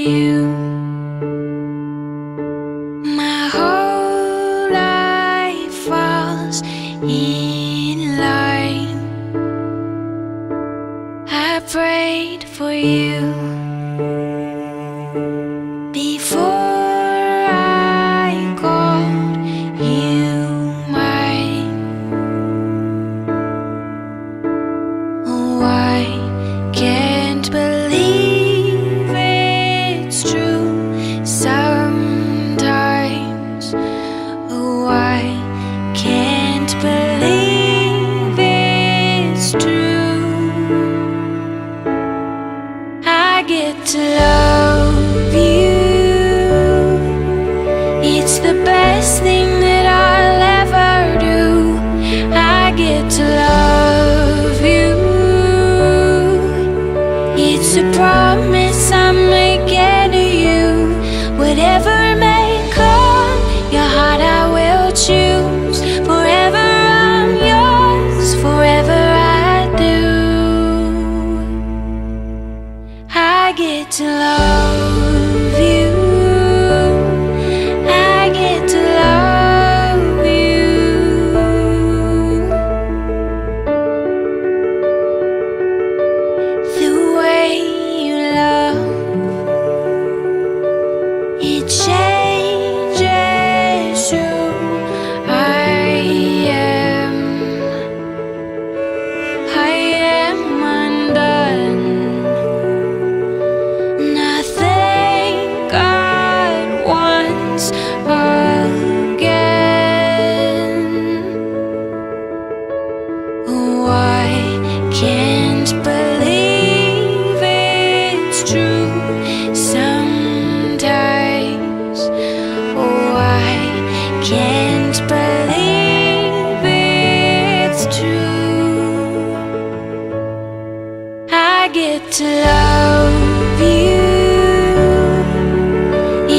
you. My whole life falls in line. I prayed for you before I called you mine. Oh, I can't believe it's true sometimes. Oh, I can't believe it's true. I get to love you. It's the best thing that I'll ever do. I get to love you. It's a promise I'm making to you. Whatever may come, your heart I will choose. Forever I'm yours, forever I do. I get to love you. I get to love you. The way you love, it changes who I am. I am undone. Nothing God wants again. Oh, I can't believe it's true sometimes. Oh, I can't believe it's true. I get to love you.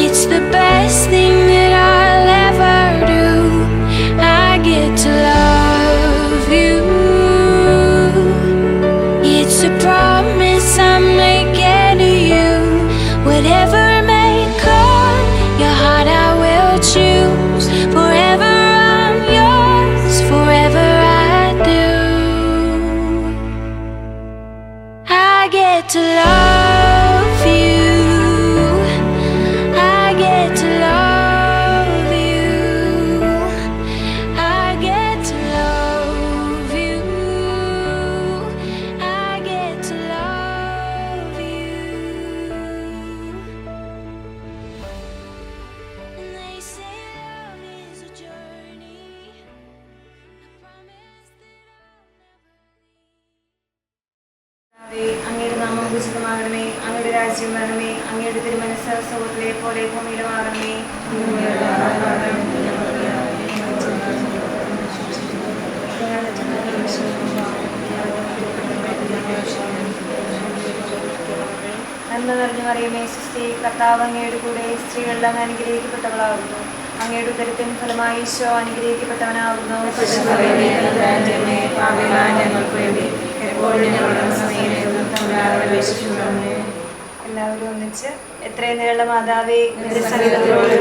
It's the best thing that I'll ever do. I get to love you. It's a promise I'm making to you. Whatever may come, your heart I will choose. Forever I'm yours, forever I do. I get to love you. I get to love you. I get to love you. I get to love you. And they say love is a journey. I promise that I'll never leave. അങ്ങയുടെ നാമം പൂജിതമാകണമേ. അങ്ങയുടെ രാജ്യം വരണമേ. അങ്ങയുടെ തിരുമനസ്സ് സ്വർഗ്ഗത്തിലെ പോലെ ഭൂമിയിലുമാകണമേ. നന്മ നിറഞ്ഞു മറിയമേ, സ്വസ്തി, കർത്താവ് അങ്ങയുടെ കൂടെ, സ്ത്രീകളിൽ അങ്ങ് അനുഗ്രഹിക്കപ്പെട്ടവളാകുന്നു. അങ്ങയുടെ ഉദരത്തിൻ ഫലമായി ഈശോ അനുഗ്രഹിക്കപ്പെട്ടവനാകുന്നു. എല്ലാവരും ഒന്നിച്ച് എത്രയും നീള മാതാവേ, നിന്റെ സന്നിധിയിലോട്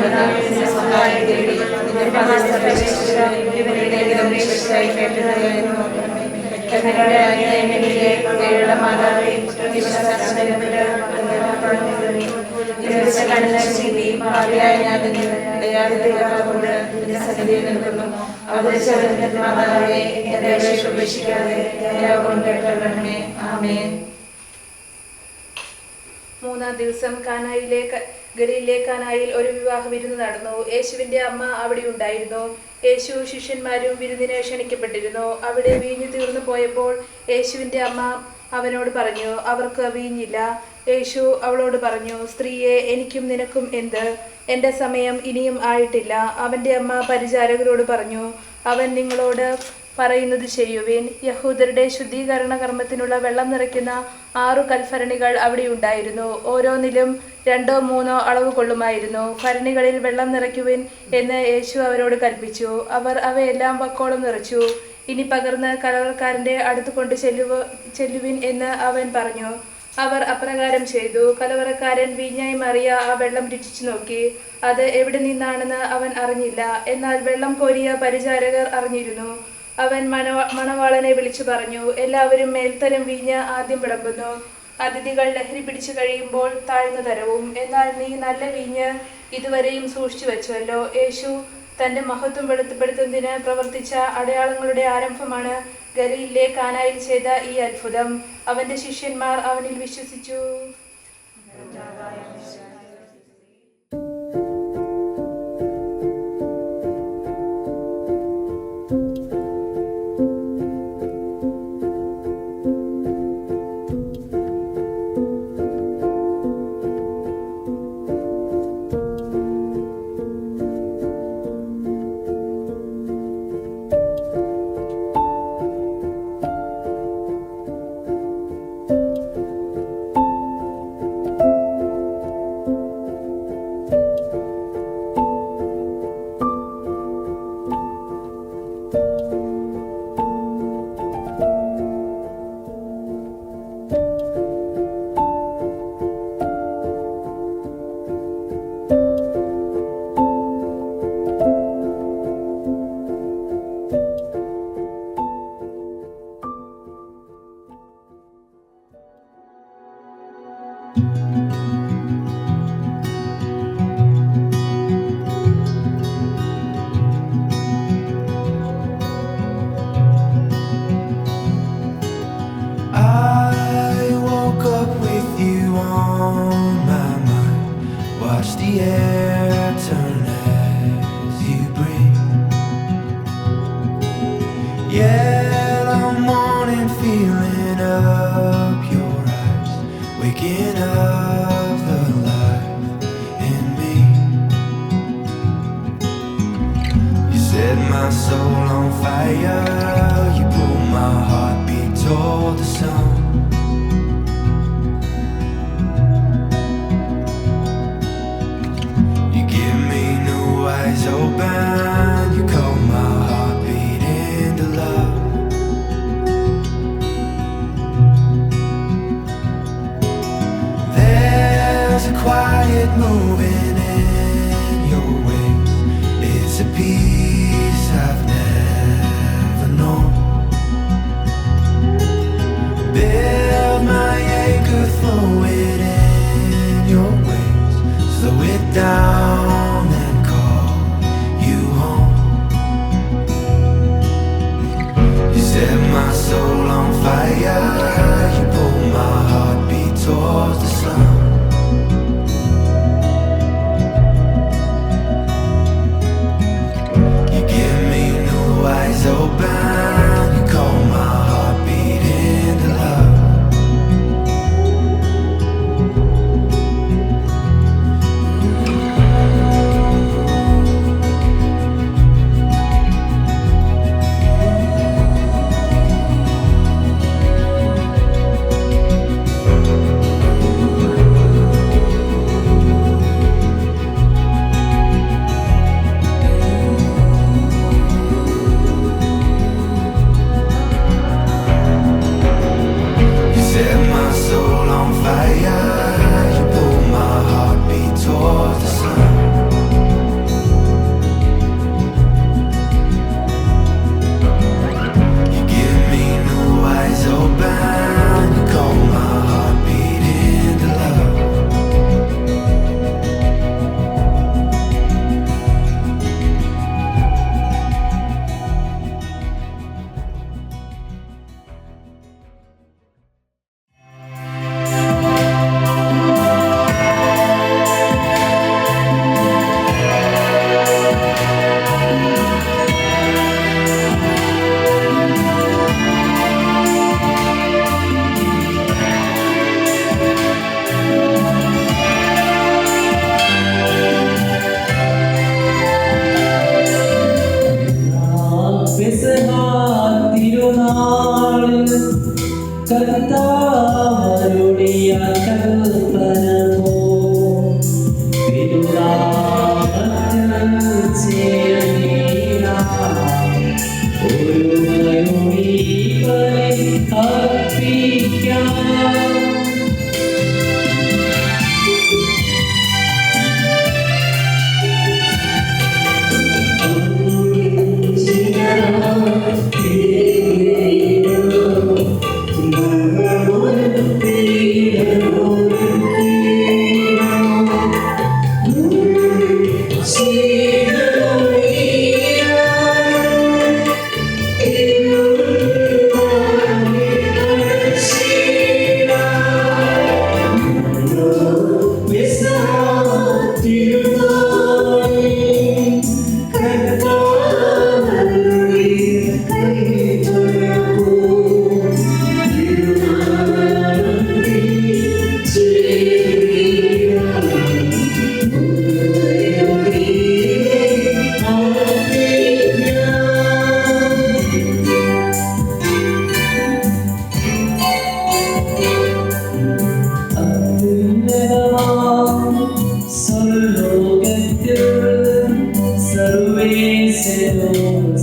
മൂന്നാം ദിവസം ഗലീലിലെ കാനായിൽ ഒരു വിവാഹ വിരുന്ന് നടന്നു. യേശുവിന്റെ അമ്മ അവിടെ ഉണ്ടായിരുന്നു. യേശു ശിഷ്യന്മാരും വിരുന്നിന് ക്ഷണിക്കപ്പെട്ടിരുന്നു. അവിടെ വീഞ്ഞു തീർന്നു പോയപ്പോൾ യേശുവിന്റെ അമ്മ അവനോട് പറഞ്ഞു, അവർക്ക് വീഞ്ഞില്ല. യേശു അവളോട് പറഞ്ഞു, സ്ത്രീയെ, എനിക്കും നിനക്കും എന്ത്? എൻ്റെ സമയം ഇനിയും ആയിട്ടില്ല. അവൻ്റെ അമ്മ പരിചാരകരോട് പറഞ്ഞു, അവൻ നിങ്ങളോട് പറയുന്നത് ചെയ്യുവിൻ. യഹൂദരുടെ ശുദ്ധീകരണ കർമ്മത്തിനുള്ള വെള്ളം നിറയ്ക്കുന്ന 6 കൽഭരണികൾ അവിടെ ഉണ്ടായിരുന്നു. ഓരോന്നിലും 2-3 അളവ് കൊള്ളുമായിരുന്നു. ഭരണികളിൽ വെള്ളം നിറയ്ക്കുവിൻ എന്ന് യേശു അവരോട് കൽപ്പിച്ചു. അവർ അവയെല്ലാം വക്കോളം നിറച്ചു. ഇനി പകർന്ന് കലവറക്കാരൻ്റെ അടുത്ത് കൊണ്ട് ചെല്ലുവിൻ എന്ന് അവൻ പറഞ്ഞു. അവർ അപ്രകാരം ചെയ്തു. കലവറക്കാരൻ വീഞ്ഞായി മാറിയ ആ വെള്ളം രുചിച്ചു നോക്കി. അത് എവിടെ നിന്നാണെന്ന് അവൻ അറിഞ്ഞില്ല. എന്നാൽ വെള്ളം കോരിയ പരിചാരകർ അറിഞ്ഞിരുന്നു. അവൻ മണവാളനെ വിളിച്ചു പറഞ്ഞു, എല്ലാവരും മേൽത്തരം വീഞ്ഞ് ആദ്യം വിളമ്പുന്നു, അതിഥികൾ ലഹരി പിടിച്ചു കഴിയുമ്പോൾ താഴ്ന്ന തരവും. എന്നാൽ നീ നല്ല വീഞ്ഞ് ഇതുവരെയും സൂക്ഷിച്ചു വെച്ചുവല്ലോ. യേശു തന്റെ മഹത്വം വെളിപ്പെടുത്തുന്നതിന് പ്രവർത്തിച്ച അടയാളങ്ങളുടെ ആരംഭമാണ് ഗലീലിലെ കാനായിൽ ചെയ്ത ഈ അത്ഭുതം. അവന്റെ ശിഷ്യന്മാർ അവനിൽ വിശ്വസിച്ചു. Watch the air turn as you breathe. Yellow morning feeling up your eyes, waking up the life in me. You set my soul on fire, you pull my heartbeat toward the sun. Eyes open, you call my heartbeat into love. There's a quiet moving in your ways. It's a peace I've never known. Build my anchor, throw it in your ways. Slow it down. Set my soul on fire, you pull my heartbeat towards the sun. You give me new eyes open, you call my heartbeat into love.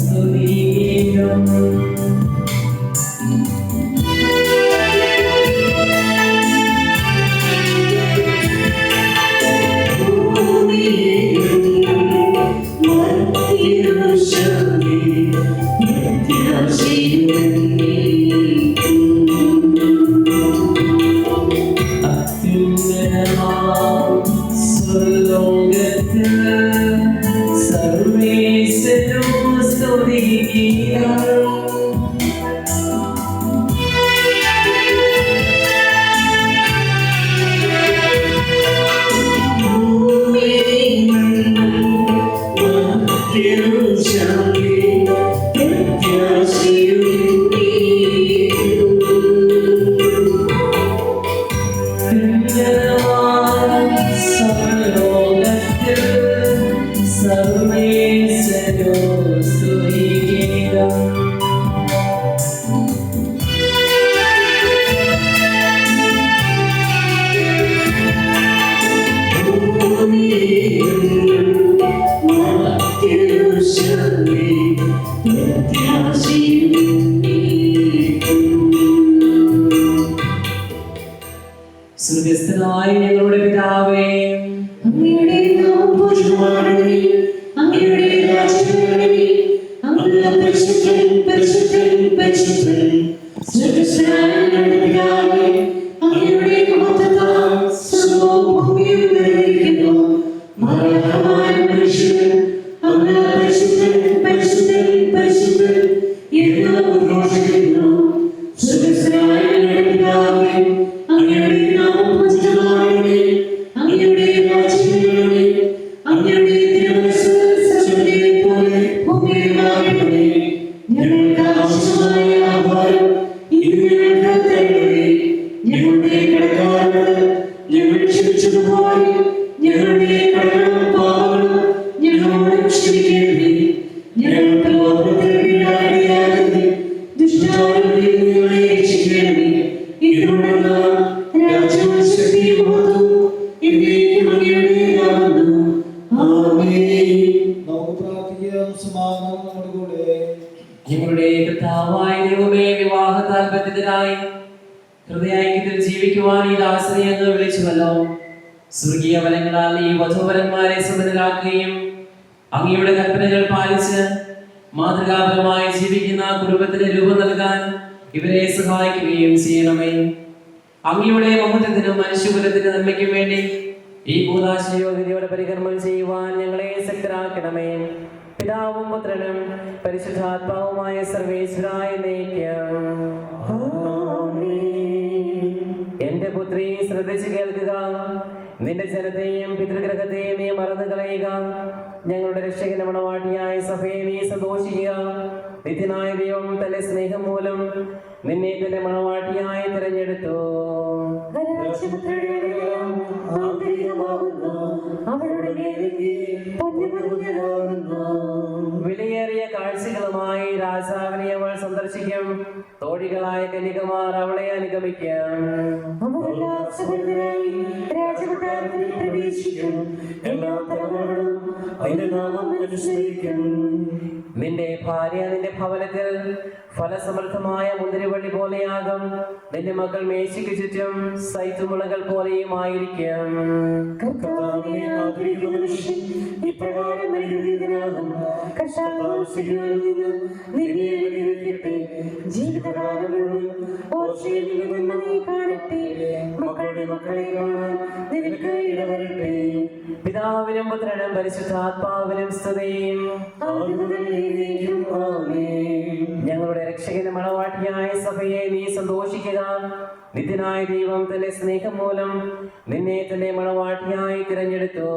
സ്തുതിഗീതം. സ്വർഗ്ഗസ്ഥനായ ഞങ്ങളുടെ പിതാവേ, അങ്ങയുടെ നാമം പൂജിതമാകണമേ. അങ്ങയുടെ രാജ്യം വരണമേ. അങ്ങ് പരിശുദ്ധൻ, പരിശുദ്ധൻ, പരിശുദ്ധൻ. സ്വർഗ്ഗസ്ഥനായ ഞങ്ങളുടെ പിതാവേ, അങ്ങയുടെ മഹത്വത്താൽ സർവ്വവും ഭൂമിയിൽ നിറഞ്ഞിരിക്കുന്നു. മാലാഖമാർ മനുഷ്യൻ അങ്ങ് പരിശുദ്ധൻ, പരിശുദ്ധൻ, പരിശുദ്ധൻ എന്ന് ഉദ്ഘോഷിക്കുന്നു. സ്വർഗ്ഗസ്ഥനായ ഞങ്ങളുടെ പിതാവേ, അങ്ങയുടെ നാമം പൂജിതമാകണമേ. അങ്ങയുടെ രാജ്യം വരണമേ. അങ്ങയുടെ തിരുമനസ്സ് സ്വർഗ്ഗത്തിലെ പോലെ ഭൂമിയിലുമാകണമേ. ഞങ്ങൾക്ക് ആവശ്യമായ ആഹാരം ഇന്ന് ഞങ്ങൾക്ക് തരണമേ. ഞങ്ങളുടെ കടക്കാരോട് ഞങ്ങൾ ക്ഷമിച്ചതുപോലെ ഞങ്ങളുടെ കടങ്ങളും പാപങ്ങളും ഞങ്ങളോട് ക്ഷമിക്കണമേ. ഞങ്ങൾ പ്രലോഭനത്തിൽ വീഴാതെയാകരുതേ. ദുഷ്ടാരൂപിയിൽ നിന്ന് ഞങ്ങളെ രക്ഷിക്കണമേ. ഇതിനുള്ള രാജ്യവും ശക്തിയും മഹത്വവും എന്നേക്കും അങ്ങയുടേതാകുന്നു. ആമേൻ. നമുക്ക് പ്രാർത്ഥിക്കാം. സമാധാനം നമ്മുടെ കൂടെ. ഞങ്ങളുടെ കർത്താവായ ദൈവമേ, വിവാഹ താൽപര്യത്തിനായി ഹൃദയത്തിൽ ജീവിക്കുവാൻ ഈ ദാസനെ അങ്ങ് വിളിച്ചുവല്ലോ. സ്വർഗീയ വലങ്ങളാൽ ഈ വധൂവരന്മാരെ സമ്പന്നരാക്കുകയും അങ്ങയുടെ കൽപ്പനകൾ പാലിച്ച് മാതൃകാപരമായി ജീവിക്കുന്ന കുടുംബത്തിന് രൂപം നൽകാൻ ഇവരെ സഹായിക്കുകയും ചെയ്യണമേ. അങ്ങയുടെ മഹത്വത്തിനും മനുഷ്യകുലത്തിന്റെ നന്മയ്ക്കും വേണ്ടി ഈ കൂദാശ യോഗ്യതയോടെ പരികർമ്മം ചെയ്യുവാൻ ഞങ്ങളെ ശക്തരാക്കണമേ. പിതാവും പുത്രനും പരിശുദ്ധാത്മാവുമായ സർവേശ്വരായ എന്നേക്കും. എന്റെ പുത്രി, ശ്രദ്ധിച്ചു കേൾക്കുക. നിന്റെ ജനത്തെയും പിതൃഗ്രഹത്തെയും നീ മറന്നു കളയുക. ഞങ്ങളുടെ രക്ഷകന്റെ മണവാട്ടിയായ സഭയെ നീ സന്തോഷിക്കുക. നിത്യനായ ദൈവം തന്റെ സ്നേഹം മൂലം നിന്നെ തന്റെ മണവാട്ടിയായി തിരഞ്ഞെടുത്തു. വിലയേറിയ കാഴ്ചകളുമായി രാജാവിനെ അവൾ സന്ദർശിക്കും. തോഴികളായ കന്യകമാർ അവളെ അനുഗമിക്കും. നിന്റെ ഭാര്യ നിന്റെ ഭവനത്തിൽ ഫലസമൃദ്ധമായ മുന്തിരിവള്ളി പോലെയാകും. നിന്റെ മക്കൾ മേശയ്ക്ക് ചുറ്റും സൈറ്റുമുളകൾ പോലെയുമായിരിക്കും. ജീവിതകാലം മക്കളുടെ മക്കളെ കാണാൻ നിനക്ക് ഇടവരട്ടെ. പിതാവിനും പുത്രനും പരിശുദ്ധാത്മാവിനും സ്തുതിയും. ഞങ്ങളുടെ രക്ഷകന്റെ മണവാട്ടിയായ സഭയെ നീ സന്തോഷിക്കുക. നിത്യനായ ദൈവം തന്റെ സ്നേഹം മൂലം നിന്നെ തന്റെ മണവാട്ടിയായി തിരഞ്ഞെടുത്തു.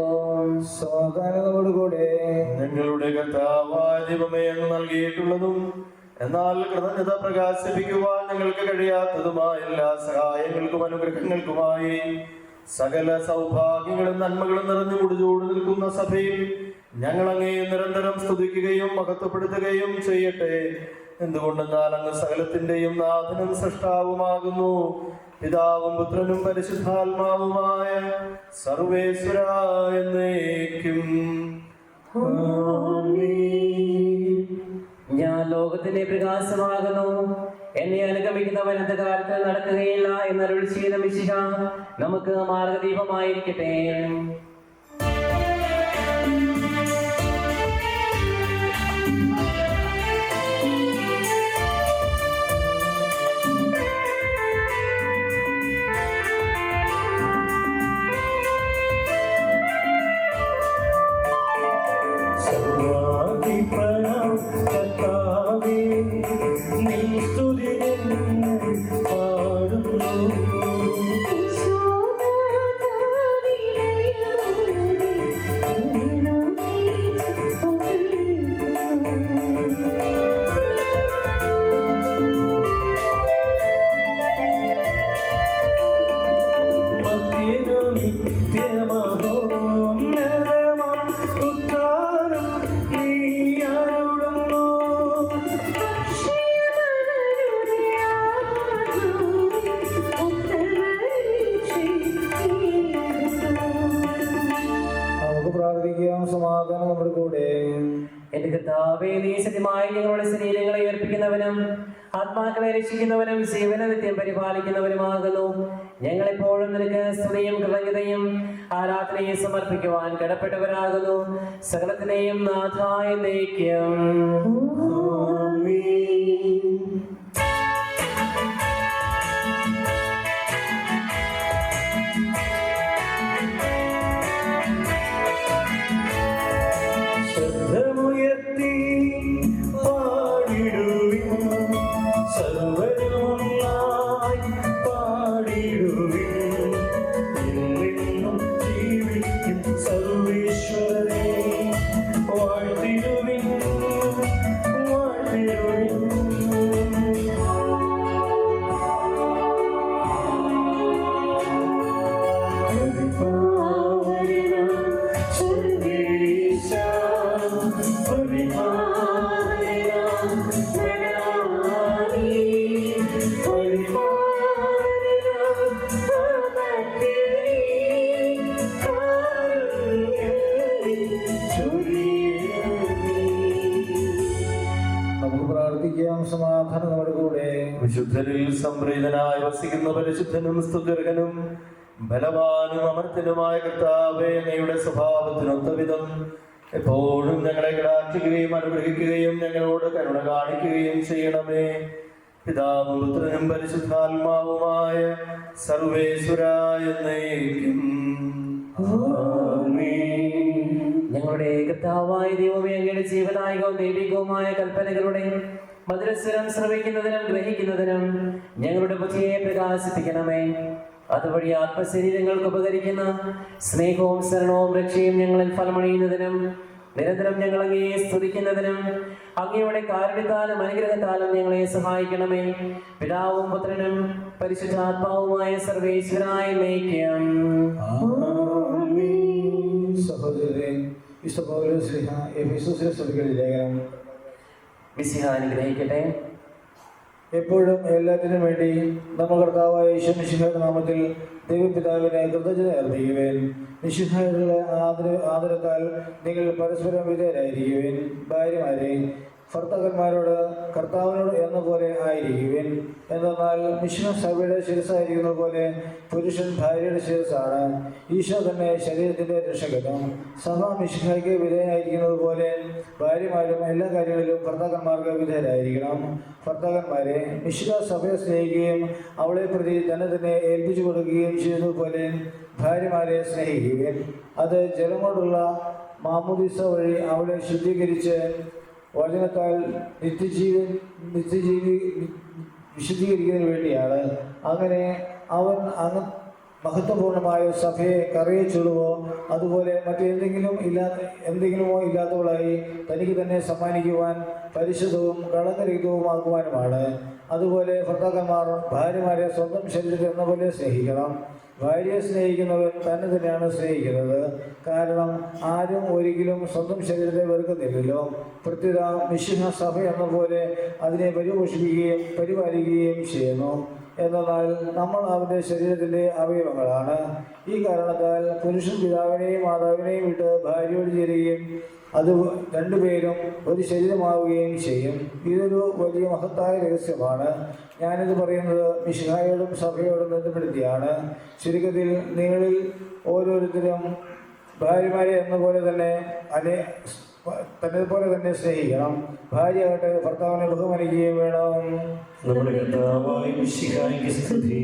സമാധാനത്തോടുകൂടെ. ഞങ്ങളുടെ കർത്താവായ ദൈവമേ, അങ്ങ് നൽകിയിട്ടുള്ളതും എന്നാൽ കൃതജ്ഞത പ്രകാശിപ്പിക്കുവാൻ ഞങ്ങൾക്ക് കഴിയാത്തതുമായ എല്ലാ സഹായങ്ങൾക്കും അനുഗ്രഹങ്ങൾക്കുമായി സകല സൗഭാഗ്യങ്ങളും നന്മകളും നിറഞ്ഞു മുടിചൂട് നിൽക്കുന്ന സഭയിൽ ഞങ്ങൾ അങ്ങേ നിരന്തരം സ്തുതിക്കുകയും മഹത്വപ്പെടുത്തുകയും ചെയ്യട്ടെ. എന്തുകൊണ്ടെന്നാൽ അങ്ങ് സകലത്തിന്റെയും നാഥനും സൃഷ്ടാവുമാകുന്നു. പിതാവും പുത്രനും പരിശുദ്ധാത്മാവുമായ സർവേശ്വര എന്നേക്കും. ആമേൻ. ഞാൻ ലോകത്തിന്റെ പ്രകാശമാകുന്നു. എന്നെ അനുഗമിക്കുന്നവൻ അന്ധകാരത്തിൽ നടക്കുകയില്ല എന്നരുൾ ചെയ്ത മിശിഹ നമുക്ക് മാർഗദീപമായിരിക്കട്ടെ. സമാധാനം നമ്മുടെ കൂടെ. എന്റെ കർത്താവേ, നീ സത്യമായി ഞങ്ങളുടെ ശരീരങ്ങളെ ഉയർപ്പിക്കുന്നവനും ആത്മാക്കളെ രക്ഷിക്കുന്നവനും ജീവന നിത്യം പരിപാലിക്കുന്നവനുമാകുന്നു. ഞങ്ങളെപ്പോഴും നിനക്ക് സ്തുതിയും കൃതജ്ഞതയും ആരാധനയും സമർപ്പിക്കുവാൻ കടപ്പെട്ടവരാകുന്നു. സകലത്തിനെയും നാഥായ നയിക്കും. സമാധാനം നമ്മുടെ കൂടെ. വിശുദ്ധരിൽ സംപ്രീതനായി വസിക്കുന്ന പരിശുദ്ധനും സ്തുത്യർഹനും ബലവാനും അമർത്തനുമായ കർത്താവേ, അങ്ങയുടെ സ്വഭാവത്തിനൊത്ത വിധം എപ്പോഴും ഞങ്ങളെ കടാക്ഷിക്കുകയും അനുഗ്രഹിക്കുകയും ഞങ്ങളോട് കരുണ കാണിക്കുകയും ചെയ്യണമേ. പിതാവും പുത്രനും പരിശുദ്ധാത്മാവുമായ സർവേശ്വരായ എന്നേക്കും. ഞങ്ങളുടെ കർത്താവായ ദൈവമേ, അങ്ങയുടെ ജീവനായകവും ദൈവികവുമായ കൽപ്പനകളുടെ മധുരസ്വരം ശ്രവിക്കുന്നതിനും ഗ്രഹിക്കുന്നതിനും ഞങ്ങളുടെ ബുദ്ധിയെ പ്രകാശിപ്പിക്കണമേ. അതുവഴി ആത്മശരീരങ്ങൾക്ക് ഉപകരിക്കുന്ന സ്നേഹവും ശരണവും രക്ഷയും ഞങ്ങളിൽ ഫലമണിയുന്നതിനും നിരന്തരം ഞങ്ങൾ അങ്ങയെ സ്തുതിക്കുന്നതിനും അങ്ങയുടെ കാരുണ്യത്താലും അനുഗ്രഹത്താലും ഞങ്ങളെ സഹായിക്കണമേ. പിതാവും പുത്രനും പരിശുദ്ധാത്മാവുമായ സർവേശ്വരായ നയിക്കും. സഹോദരരെ, വിശുദ്ധ പൗലോസ്ലീഹ എഫെസോസിലെ സഭയ്ക്കുള്ള ലേഖനം. മിശിഹ അനുഗ്രഹിക്കട്ടെ. എപ്പോഴും എല്ലാറ്റിനും വേണ്ടി നമ്മുടെ കർത്താവായ യേശു മിശിഹായുടെ നാമത്തിൽ ദൈവപിതാവിനെ കൃതജ്ഞത അർപ്പിക്കുവേൻ. മിശിഹായുടെ ആദരത്താൽ നിങ്ങൾ പരസ്പരം വിധേയരായിരിക്കുവേൻ. ഭാര്യമാരെ ഭർത്താക്കന്മാരോട് കർത്താവിനോട് എന്ന പോലെ ആയിരിക്കുവേൻ. എന്തെന്നാൽ മിശിഹ സഭയുടെ ശിരസ്സായിരിക്കുന്നത് പോലെ പുരുഷൻ ഭാര്യയുടെ ശിരസ്സാണ്. ഈശോ തന്നെ ശരീരത്തിന്റെ രക്ഷകനും. സഭ മിശിഹായ്ക്ക് വിധേയനായിരിക്കുന്നത് പോലെ ഭാര്യമാരും എല്ലാ കാര്യങ്ങളിലും ഭർത്താക്കന്മാർക്ക് വിധേയരായിരിക്കണം. ഭർത്താക്കന്മാരെ മിശിഹ സഭയെ സ്നേഹിക്കുകയും അവളെ പ്രതി തന്നെ ഏൽപ്പിച്ചു കൊടുക്കുകയും ചെയ്യുന്നതുപോലെ ഭാര്യമാരെ സ്നേഹിക്കുകയും അത് ജലം കൊണ്ടുള്ള മാമോദീസ വഴി അവളെ ശുദ്ധീകരിച്ച് വചനത്താൽ നിത്യജീവി വിശുദ്ധീകരിക്കുന്നതിന് വേണ്ടിയാണ്. അങ്ങനെ അവൻ മഹത്വപൂർണമായ സഭയെ കറിയിച്ചുടുവോ അതുപോലെ എന്തെങ്കിലുമോ ഇല്ലാത്തവളായി തനിക്ക് തന്നെ സമ്മാനിക്കുവാൻ പരിശുദ്ധവും കളങ്കരഹിതവുമാക്കുവാനുമാണ്. അതുപോലെ ഭർത്താക്കന്മാർ ഭാര്യമാരെ സ്വന്തം ശരീരത്തെ എന്ന പോലെ സ്നേഹിക്കണം. ഭാര്യയെ സ്നേഹിക്കുന്നവൻ തന്നെ തന്നെയാണ് സ്നേഹിക്കുന്നത്. കാരണം ആരും ഒരിക്കലും സ്വന്തം ശരീരത്തെ വെറുക്കുന്നില്ലല്ലോ. പ്രത്യേക മിശിഹ സഭ എന്ന പോലെ അതിനെ പരിപോഷിപ്പിക്കുകയും പരിപാലിക്കുകയും ചെയ്യുന്നു. എന്നാൽ നമ്മൾ അവൻ്റെ ശരീരത്തിൻ്റെ അവയവങ്ങളാണ്. ഈ കാരണത്താൽ പുരുഷൻ പിതാവിനെയും മാതാവിനെയും വിട്ട് ഭാര്യയോട് ചേരുകയും അത് രണ്ടുപേരും ഒരു ശരീരമാവുകയും ചെയ്യും. ഇതൊരു വലിയ മഹത്തായ രഹസ്യമാണ്. ഞാനിത് പറയുന്നത് മിശിഹായോടും സഭയോടും ബന്ധപ്പെടുത്തിയാണ്. ചുരുക്കത്തിൽ നിങ്ങളിൽ ഓരോരുത്തരും ഭാര്യമാരെ എന്നപോലെ തന്നെ പോലെ തന്നെ സ്നേഹിക്കണം. ഭാര്യയാകട്ടെ ഭർത്താവിനെ ബഹുമാനിക്കുകയും വേണം. നമ്മുടെ കർത്താവായ മിശിഹായ്ക്ക് സ്തുതി.